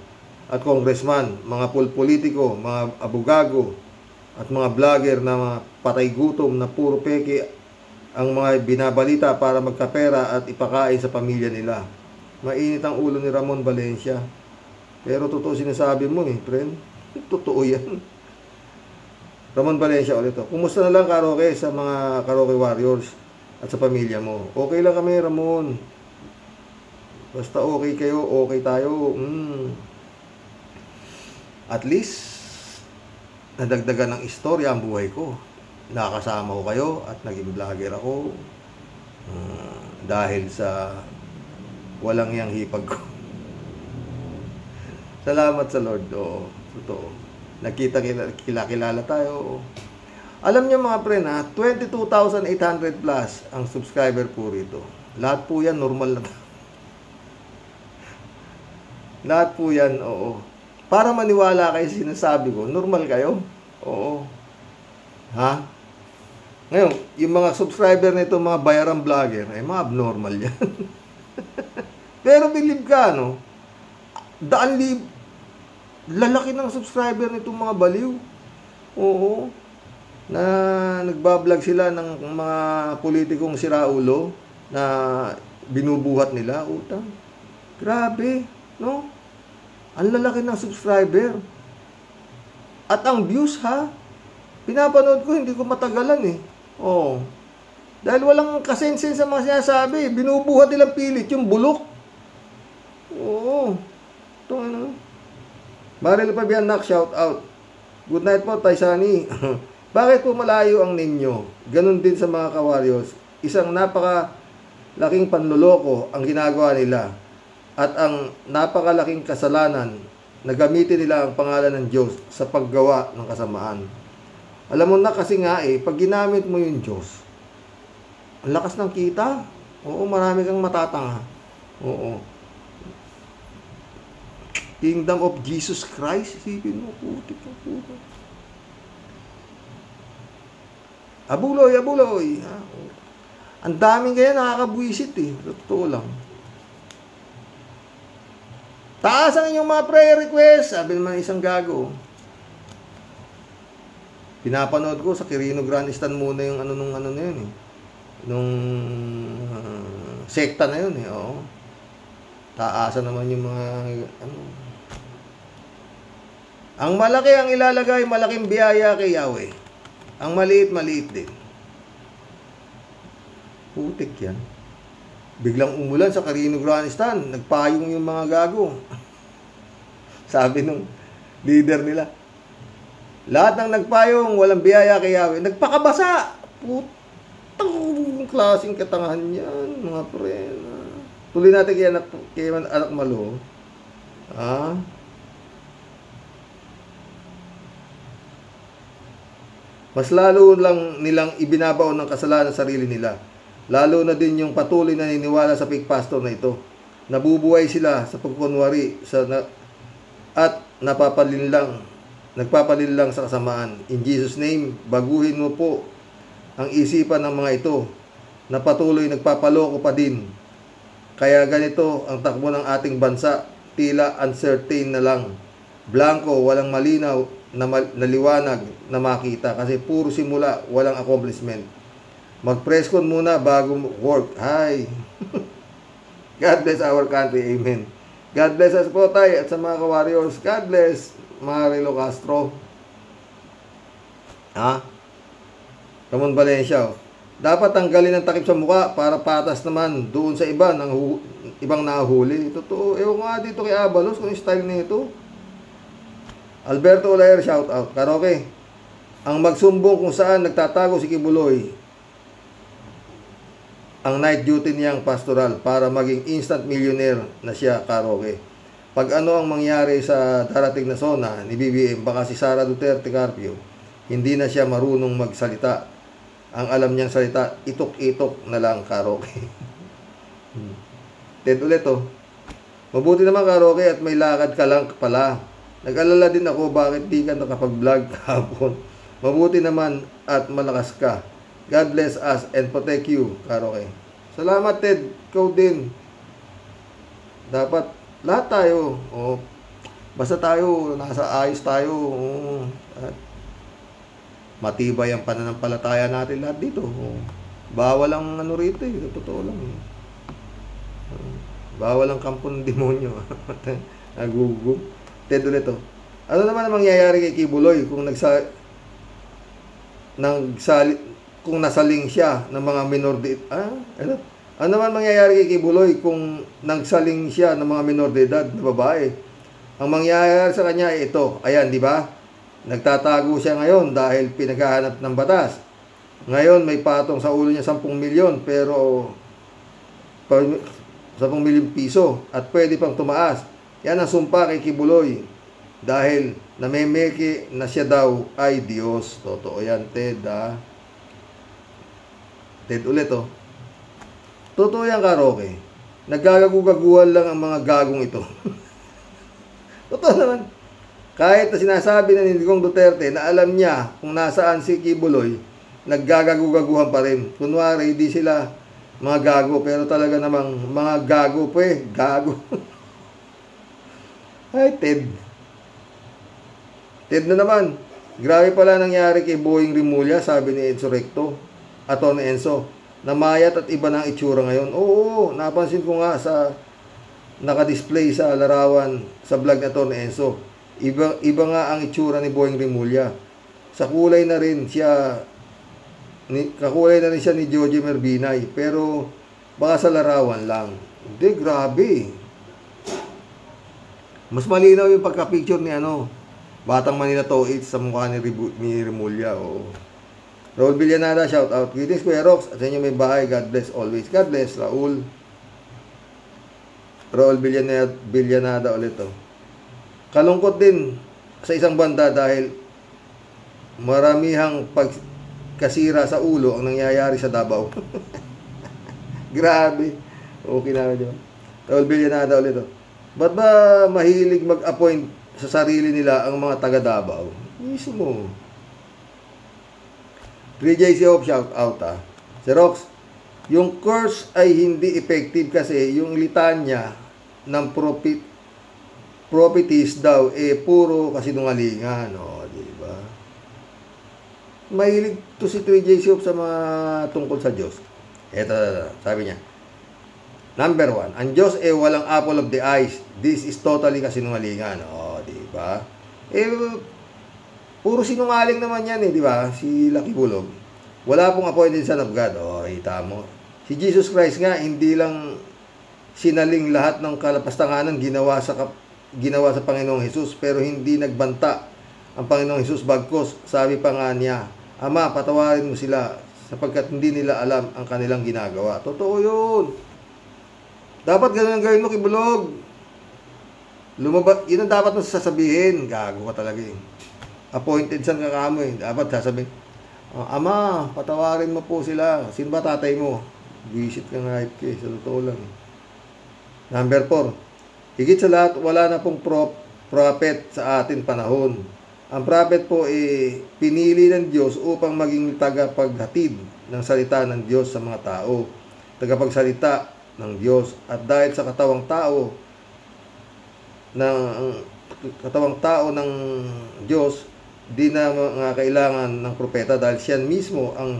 at congressman, mga politiko, mga abogago, at mga vlogger na mga patay gutom na puro peke ang mga binabalita para magkapera at ipakain sa pamilya nila. Mainit ang ulo ni Ramon Valencia. Pero totoo sinasabi mo friend. Totoo yan. Ramon Valencia ulit to. Kumusta na lang Karoke sa mga Karoke Warriors at sa pamilya mo? Okay lang kami Ramon. Basta okay kayo, okay tayo. At least nadagdagan ng istorya ang buhay ko. Nakakasama ko kayo at naging vlogger ako dahil sa walang yang hipag ko. Salamat sa Lord. Oo, totoo. Nakilala tayo. Alam niyo mga pre na 22,800 plus ang subscriber po rito. Lahat po yan normal na. Lahat po yan, oo. Para maniwala kayo sinasabi ko, normal kayo? Oo. Ha? Ngayon, yung mga subscriber nito, mga bayarang vlogger, ay mga abnormal yan. Pero believe ka, no? Lalaki ng subscriber nitong mga baliw. Oo. Na nagbablog sila ng mga politikong siraulo na binubuhat nila. Utang. Grabe, no? Ang lalaki ng subscriber. At ang views, ha? Pinapanood ko, hindi ko matagalan Oo. Dahil walang kasensen sa mga sinasabi. Binubuhat nilang pilit yung bulok. Oo. Ito Maril Pabianak, shout out. Good night po, Taysani. Bakit po malayo ang ninyo? Ganon din sa mga kawaryos. Isang napakalaking panluloko ang ginagawa nila. At ang napakalaking kasalanan na gamitin nila ang pangalan ng Diyos sa paggawa ng kasamaan. Alam mo na kasi nga pag ginamit mo yung Diyos, ang lakas ng kita. Oo, marami kang matatanga. Oo. Kingdom of Jesus Christ. Isipin mo, putik. Abuloy. Ang daming kaya nakakabwisit Totoo lang. Taas ang inyong mga prayer request. Sabi naman isang gago. Pinapanood ko sa Quirino Grandistan muna yung na yun Nung sekta na yun Oo. Taasan naman yung mga Ang malaki ang ilalagay, malaking biyaya kay Yahweh. Ang maliit din. Putik yan. Biglang umulan sa Quirino Grandistan, nagpayong yung mga gago. Sabi nung leader nila, lahat ng nagpayong, walang biyaya kay Yahweh, nagpakabasa. Putang klaseng katangahan yan, mga pre. Tuloy natin kay anak malo. Mas lalo lang nilang ibinabaon ng kasalanan sa sarili nila. Lalo na din yung patuloy na niniwala sa fake pastor na ito. Nabubuhay sila sa pagkunwari at nagpapalinlang sa kasamaan. In Jesus' name, baguhin mo po ang isipan ng mga ito na patuloy nagpapaloko pa din. Kaya ganito ang takbo ng ating bansa, tila uncertain na lang. Blanco, walang malinaw na liwanag na makita kasi puro simula, walang accomplishment. Mag-preskon muna bago work. Hi! God bless our country. Amen. God bless us po tayo at sa mga ka-warriors. God bless Marilo Castro. Ramon Valencia. Dapat tanggalin ang takip sa mukha para patas naman doon sa iba ng ibang nahuli. Totoo. Ewan nga dito kay Abalos kung yung style nito. Alberto Olayer, shout out. Karoke. Ang magsumbong kung saan nagtatago si Kibuloy ang night duty niyang pastoral para maging instant millionaire na siya, Karoke. Pag ano ang mangyari sa darating na zona ni BBM, baka si Sara Duterte Carpio, hindi na siya marunong magsalita. Ang alam niyang salita, itok-itok na lang, Karoke. Ted ulit Mabuti naman, Karoke, at may lakad ka lang pala. Nag-alala din ako bakit di ka nakapag-vlog kahapon. Mabuti naman at malakas ka. God bless us and protect you, Karoke. Salamat, Ted. Ikaw din. Dapat, lahat tayo. Basta tayo, nasa ayos tayo. matibay ang pananampalataya natin lahat dito. Bawal ang ano rito eh. Totoo lang eh. Bawal ang kampo ng demonyo. Nagugug. Ted ulit to. Ano naman ang mangyayari kay Kibuloy kung kung nasaling siya ng mga minor de Ano naman mangyayari kay Kibuloy kung nagsaling siya ng mga minor de edad na babae? Ang mangyayari sa kanya ay ito. Ayan, di ba? Nagtatago siya ngayon dahil pinaghahanap ng batas. Ngayon may patong sa ulo niya 10 milyon pero 10 milyong piso at pwede pang tumaas. Yan ang sumpa kay Kibuloy dahil namemeke na siya daw ay Diyos. Totoo yan, Ted, ha? Ted ulit, oh. Totoo yan, Karoke. Naggagagugaguhan lang ang mga gagong ito. Totoo naman. Kahit na sinasabi na ni Digong Duterte na alam niya kung nasaan si Kibuloy, naggagagugaguhan pa rin. Kunwari, hindi sila mga gago, pero talaga namang mga gago po eh. Gago. Ay, Ted. Ted na naman. Grabe pala nangyari kay Boying Rimulya, sabi ni Enzo Recto. Atty. Enzo. Namayat at iba ng itsura ngayon. Oo, napansin ko nga sa nakadisplay sa larawan sa vlog na Atty. Enzo. Iba nga ang itsura ni Boying Rimulya. Sa kulay na rin siya kakulay na rin siya ni Jojo Merbinay, pero baka sa larawan lang. Hindi, grabe. Mas malinaw yung pagka-picture ni Batang Manila Toit sa mukha ni Rimulya. Oo. Raul Villanada, shout out. Greetings, Kuya Rox. At sa inyo may bahay. God bless always. God bless, Raul. Raul Villanada ulit to. Kalungkot din sa isang banda dahil maramihang kasira sa ulo ang nangyayari sa Davao. Grabe. Okay na diba? Raul Villanada ulit to. Ba't ba mahilig mag-appoint sa sarili nila ang mga taga Davao? Mismo. 3JC Hope, shout out ha. Si Rox, yung curse ay hindi effective kasi yung litanya ng prophecies daw puro kasinungalingan. O, diba? Mahilig to si 3JC Hope sa mga tungkol sa Diyos. Eto, sabi niya. Number 1, ang Diyos walang apple of the eyes. This is totally kasinungalingan. O, diba? Puro sinungaling naman yan diba? Si Lucky Bulog. Wala pong appointed son of God. O, hita mo. Si Jesus Christ nga, hindi lang sinaling lahat ng kalapastanganan ginawa sa Panginoong Hesus, pero hindi nagbanta ang Panginoong Hesus bagkos. Sabi pa nga niya, Ama, patawarin mo sila sapagkat hindi nila alam ang kanilang ginagawa. Totoo yun. Dapat ganun ang gawin mo, Kibulog. Yun ang dapat mo sasabihin. Gago ka talaga eh. Appointed son ka kamo eh. Dapat sasabihin, Ama, patawarin mo po sila. Sino ba tatay mo? Visit ka nga eh. Sa totoo lang. Number 4. Higit sa lahat, wala na pong prophet sa atin panahon. Ang prophet po pinili ng Diyos upang maging tagapaghatid ng salita ng Diyos sa mga tao. Tagapagsalita ng Diyos. At dahil sa katawang tao ng Diyos, di na mga kailangan ng propeta dahil siya mismo ang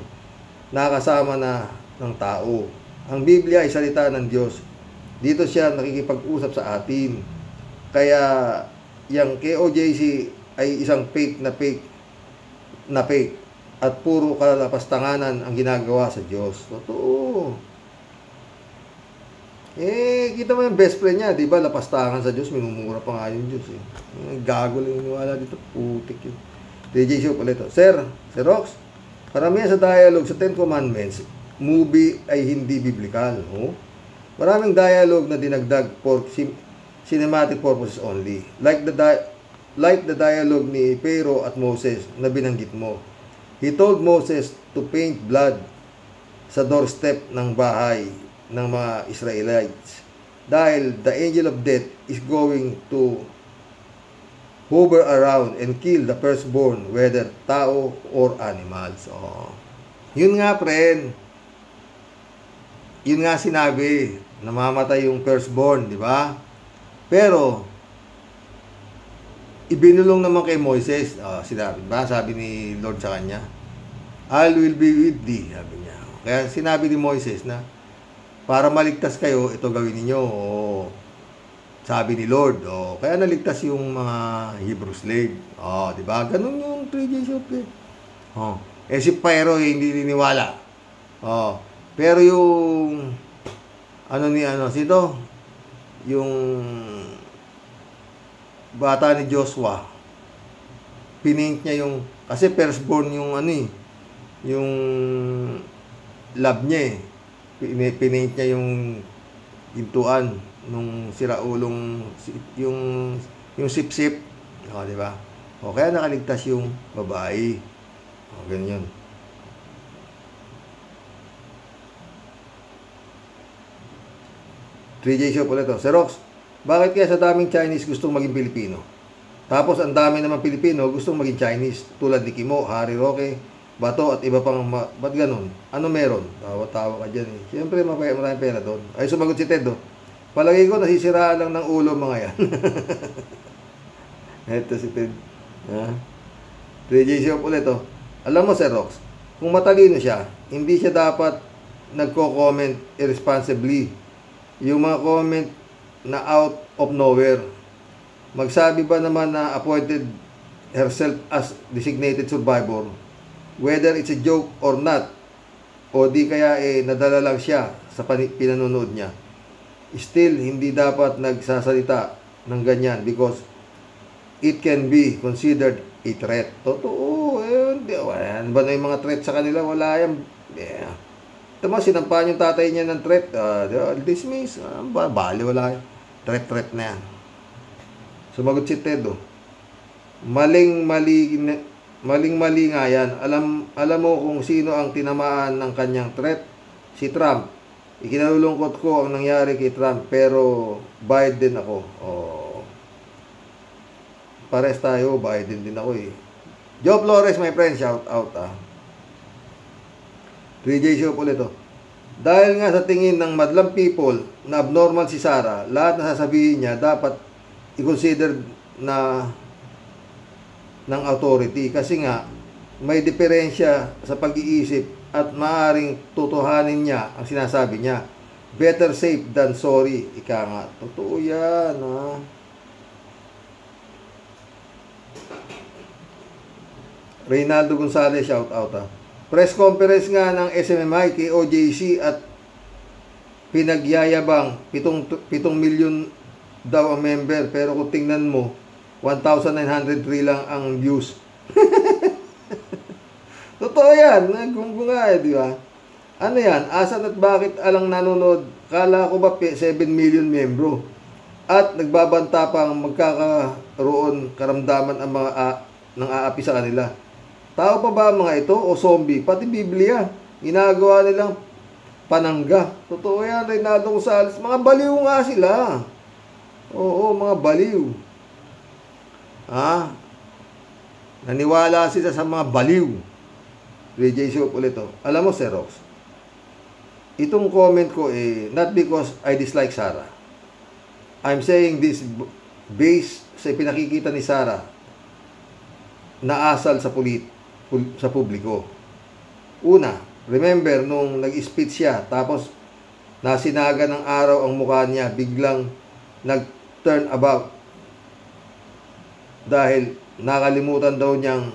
nakasama na ng tao. Ang Biblia ay salita ng Diyos. Dito siya nakikipag-usap sa atin. Kaya yung KOJC ay isang fake na fake at puro kalapastanganan ang ginagawa sa Diyos. Totoo. Kita mo yung best friend niya, di ba? Lapastangan sa Diyos, minumura pa nga yung Diyos Gago lang yung wala dito. Putik yun. DJ Show ulit. Sir Rox, karamihan sa dialogue sa 10 Commandments, movie ay hindi biblical. Maraming dialogue na dinagdag for cinematic purposes only. Like the dialogue ni Pharaoh at Moses na binanggit mo. He told Moses to paint blood sa doorstep ng bahay ng mga Israelites dahil the angel of death is going to hover around and kill the firstborn, whether tao or animals. Yun nga, friend. Yun nga sinabi, namamatay yung firstborn, di ba? Pero ibinulong naman kay Moises, sinabi ba? Sabi ni Lord sa kanya, I will be with thee, sabi niya. Kaya sinabi ni Moises na, para maligtas kayo, ito gawin ninyo. Sabi ni Lord, kaya naligtas yung mga Hebrew slave. Di ba? Ganun yung 3 days of it. Si Pharaoh hindi niniwala. Pero yung yung bata ni Joshua, pinaint niya yung, kasi firstborn yung yung lab niya pinaint niya yung hintuan nung siraulong yung sip-sip, di ba? Kaya nakaligtas yung babae. Ganyan. J Show ulit to. Sir Rox, bakit kaya sa daming Chinese gustong maging Pilipino? Tapos ang dami naman Pilipino gustong maging Chinese, tulad ni Kimo, Harry Roque, Bato at iba pang ba't ganun? Ano meron? Tawa-tawa ka dyan eh. Siyempre maraming pera doon. Ay sumagot si Ted, palagi ko nasisiraan lang ng ulo mga yan. Ito si Ted. 3J Show ulit to. Alam mo Sir Rox, kung matalino siya, hindi siya dapat nagko-comment irresponsibly. Yung mga comment na out of nowhere. Magsabi ba naman na appointed herself as designated survivor, whether it's a joke or not, o di kaya nadala lang siya sa pinanonood niya. Still, hindi dapat nagsasalita ng ganyan because it can be considered a threat. Totoo, ano ba na yung mga threat sa kanila? Wala yan. Tama, sinampahan yung tatay niya ng threat. Dismiss. Bali, wala. Threat na yan. Sumagot si Ted. Maling-mali nga yan. Alam mo kung sino ang tinamaan ng kanyang threat? Si Trump. Ikinalulungkot ko ang nangyari kay Trump, pero Biden ako. Pares tayo, Biden din ako eh. Joe Flores, my friend, shout out 3J Show ulit Dahil nga sa tingin ng madlang people na abnormal si Sarah, lahat na sasabihin niya dapat i-consider na ng authority kasi nga may diferensya sa pag-iisip at maaaring tutuhanin niya ang sinasabi niya. Better safe than sorry. Ika nga. Totoo yan. Reynaldo Gonzalez, shout out Press conference nga ng SMMI kay OJC at pinagyayabang 7 milyon daw ang member, pero kung tingnan mo 1,903 lang ang views. Totoo yan. Nagunggo nga di ba? Ano yan? Asan at bakit alang nanonood? Kala ko ba 7 million membro? At nagbabanta pang magkakaroon karamdaman ang mga nang aapi sa kanila. Tao pa ba mga ito o zombie? Pati Biblia, ginagawa nilang panangga. Totoo yan, Reynaldo Gonzalez. Mga baliw nga sila. Oo, mga baliw. Naniwala sila sa mga baliw. DJ Show ulit Alam mo, Sir Rox, itong comment ko not because I dislike Sarah. I'm saying this based sa pinakikita ni Sarah na asal sa publiko. Una, remember nung nag-speech siya tapos nasinaga ng araw ang mukha niya, biglang nag-turn about dahil nakalimutan daw niyang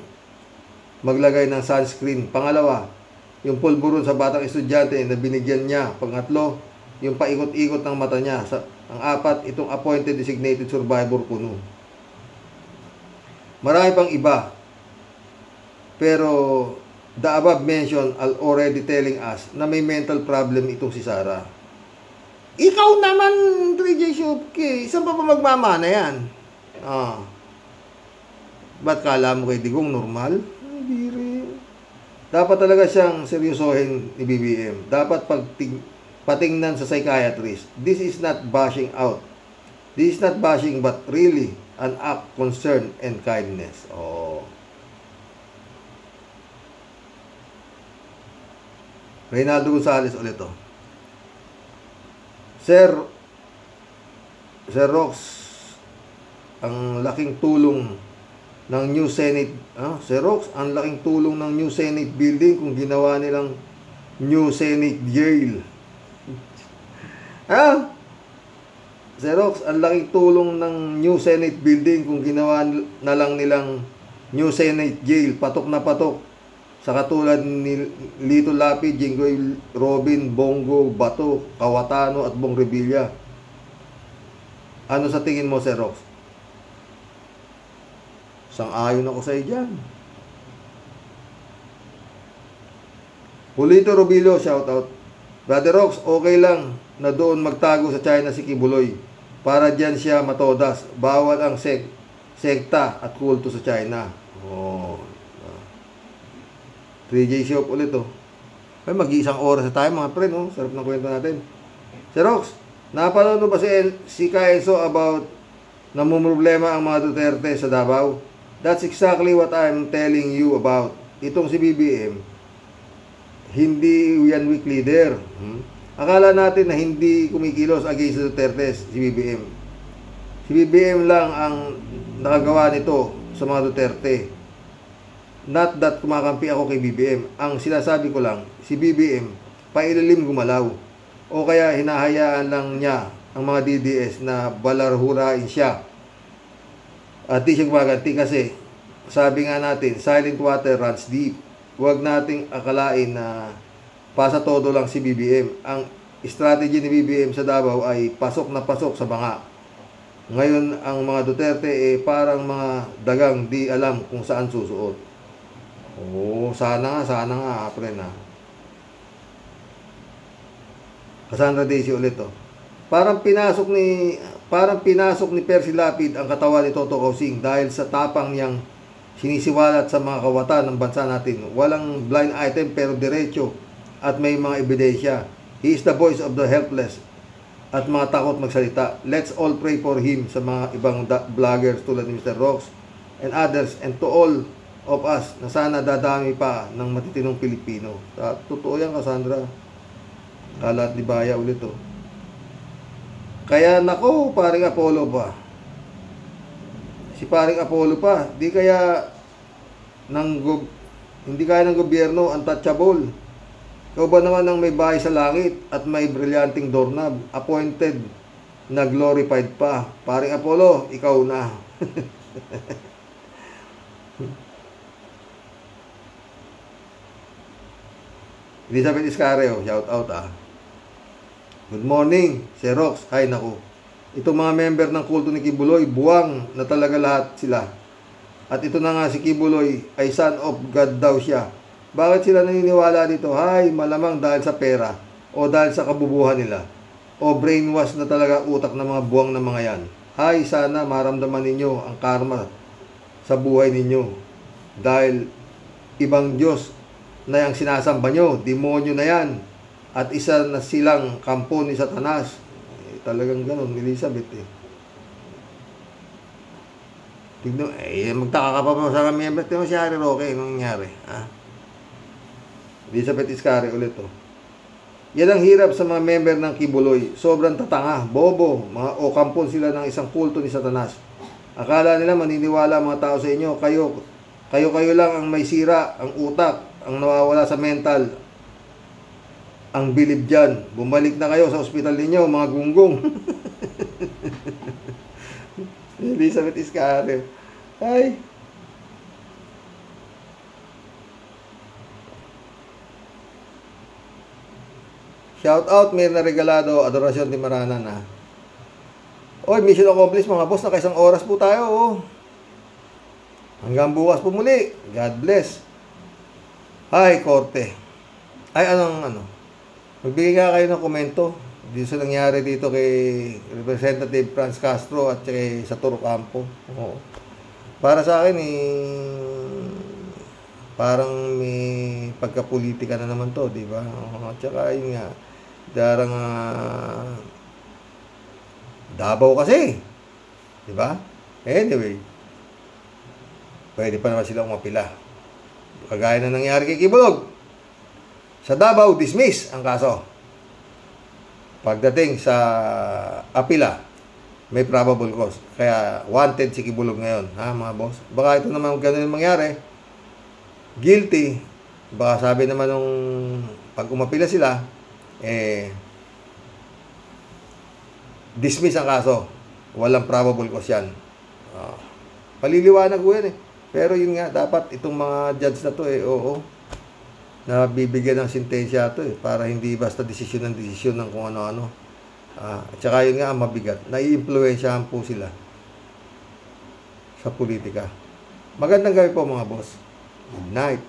maglagay ng sunscreen. Pangalawa, yung pulburon sa batang estudyante na binigyan niya. Pangatlo, yung paikot-ikot ng mata niya. Ang apat, itong appointed designated survivor kuno. Marami pang iba. Pero the above mentioned are already telling us na may mental problem itong si Sarah. Ikaw naman, 3J Shopke, saan pa magmamana yan? Ba't kala mo kay Digong normal? Hindi rin. Dapat talaga siyang seryosohin ni BBM. Dapat patingnan sa psychiatrist. This is not bashing out. This is not bashing but really an act concern and kindness. Reynaldo Gonzalez ulit Sir Rox, ang laking tulong ng new Senate. Xerox, ang laking tulong ng new Senate building kung ginawa nilang new Senate jail. Xerox, ang laking tulong ng new Senate building kung ginawa na lang nilang new Senate jail. Patok na patok sa katulad ni Lito Lapid, Jinggoy Robin, Bongo, Bato, Kawatano at Bong Revilla. Ano sa tingin mo, Xerox? Sang-ayon ako sa iyo dyan. Julito Rubilo, shout out. Brother Rox, okay lang na doon magtago sa China si Kibuloy para dyan siya matodas. Bawal ang sekta at kulto sa China. 3J Shop ulit Ay, mag-iisang oras na tayo mga pre, no? Sarap ng kwento natin. Xerox, napanood mo ba si Kaenzo about namumroblema ang mga Duterte sa Davao? That's exactly what I'm telling you about. Itong si BBM, hindi yan weak leader. Akala natin na hindi kumikilos against Duterte si BBM. Si BBM lang ang nakagawa nito sa mga Duterte. Not that kumakampi ako kay BBM. Ang sinasabi ko lang, si BBM, pailalim gumalaw. O kaya hinahayaan lang niya ang mga DDS na balarhurain siya. At di siya gumaganti kasi, sabi nga natin, silent water runs deep. Huwag nating akalain na pasa todo lang si BBM. Ang strategy ni BBM sa Davao ay pasok na pasok sa banga. Ngayon, ang mga Duterte parang mga dagang di alam kung saan susuot. Sana nga, pre na. Cassandra Daisy ulit Parang pinasok ni Percy Lapid ang katawan ni Toto Kausing dahil sa tapang niyang sinisiwalat sa mga kawatan ng bansa natin. Walang blind item pero diretso at may mga ebidensya. He is the voice of the helpless at mga takot magsalita. Let's all pray for him sa mga ibang vloggers tulad ni Mr. Rox and others, and to all of us na sana dadami pa ng matitinong Pilipino. Totoo yan, Cassandra. Kalat ni Baya ulit Kaya nako, paring Apollo pa. Si paring Apollo pa, hindi kaya ng gobyerno untouchable. Ikaw ba naman ang may bahay sa langit at may brilyanting doorknob, appointed na glorified pa. Paring Apollo, ikaw na. Elizabeth Iscareo, shout out Good morning, Xerox. Ay naku. Itong mga member ng kulto ni Kibuloy, buwang na talaga lahat sila. At ito na nga si Kibuloy ay son of God daw siya. Bakit sila naniniwala dito? Hay, malamang dahil sa pera o dahil sa kabubuhan nila o brainwash na talaga utak ng mga buwang na mga yan. Hay, sana maramdaman ninyo ang karma sa buhay ninyo dahil ibang Diyos na yung sinasamba nyo, demonyo na yan, at isa na silang kampo ni Satanas. Talagang ganun, Elizabeth Tignan, magtaka ka pa sa member. Tignan mo si Harry Roque, anong nangyari? Elizabeth Iscari ulit Yan ang hirap sa mga member ng Kibuloy. Sobrang tatanga, bobo, o kampon sila ng isang kulto ni Satanas. Akala nila maniniwala mga tao sa inyo. Kayo lang ang may sira, ang utak, ang nawawala sa mental, ang bilib dyan. Bumalik na kayo sa ospital ninyo, mga gunggong. Elizabeth Iscari. Ay. Shout out, Mirna Regalado, Adorasyon de Maranan Oy, mission accomplished mga boss, naka 1 oras po tayo Hanggang bukas po muli. God bless. Hi, Korte. Ay, magbigay nga kayo ng komento dito sa nangyari dito kay Representative Franz Castro at kay Saturo Campo. Para sa akin, parang may pagkapolitika na naman to, di ba? At saka yun nga, darang Davao kasi. Di ba? Anyway, pwede pa naman sila umapila. Kagaya na nangyari kay Kibulog. Sa Davao, dismiss ang kaso. Pagdating sa apila, may probable cause. Kaya wanted si Kibuloy ngayon, ha mga boss? Baka ito naman ganun yung mangyari. Guilty. Baka sabi naman nung pag umapila sila, dismiss ang kaso. Walang probable cause yan. Paliliwanag ko yan eh. Pero yun nga, dapat itong mga judge na to oo, na bibigyan ng sentensya to para hindi basta desisyon ng kung ano-ano. At saka yun nga, mabigat. Nai-impluwensyahan po sila sa politika. Magandang gabi po mga boss. Good night.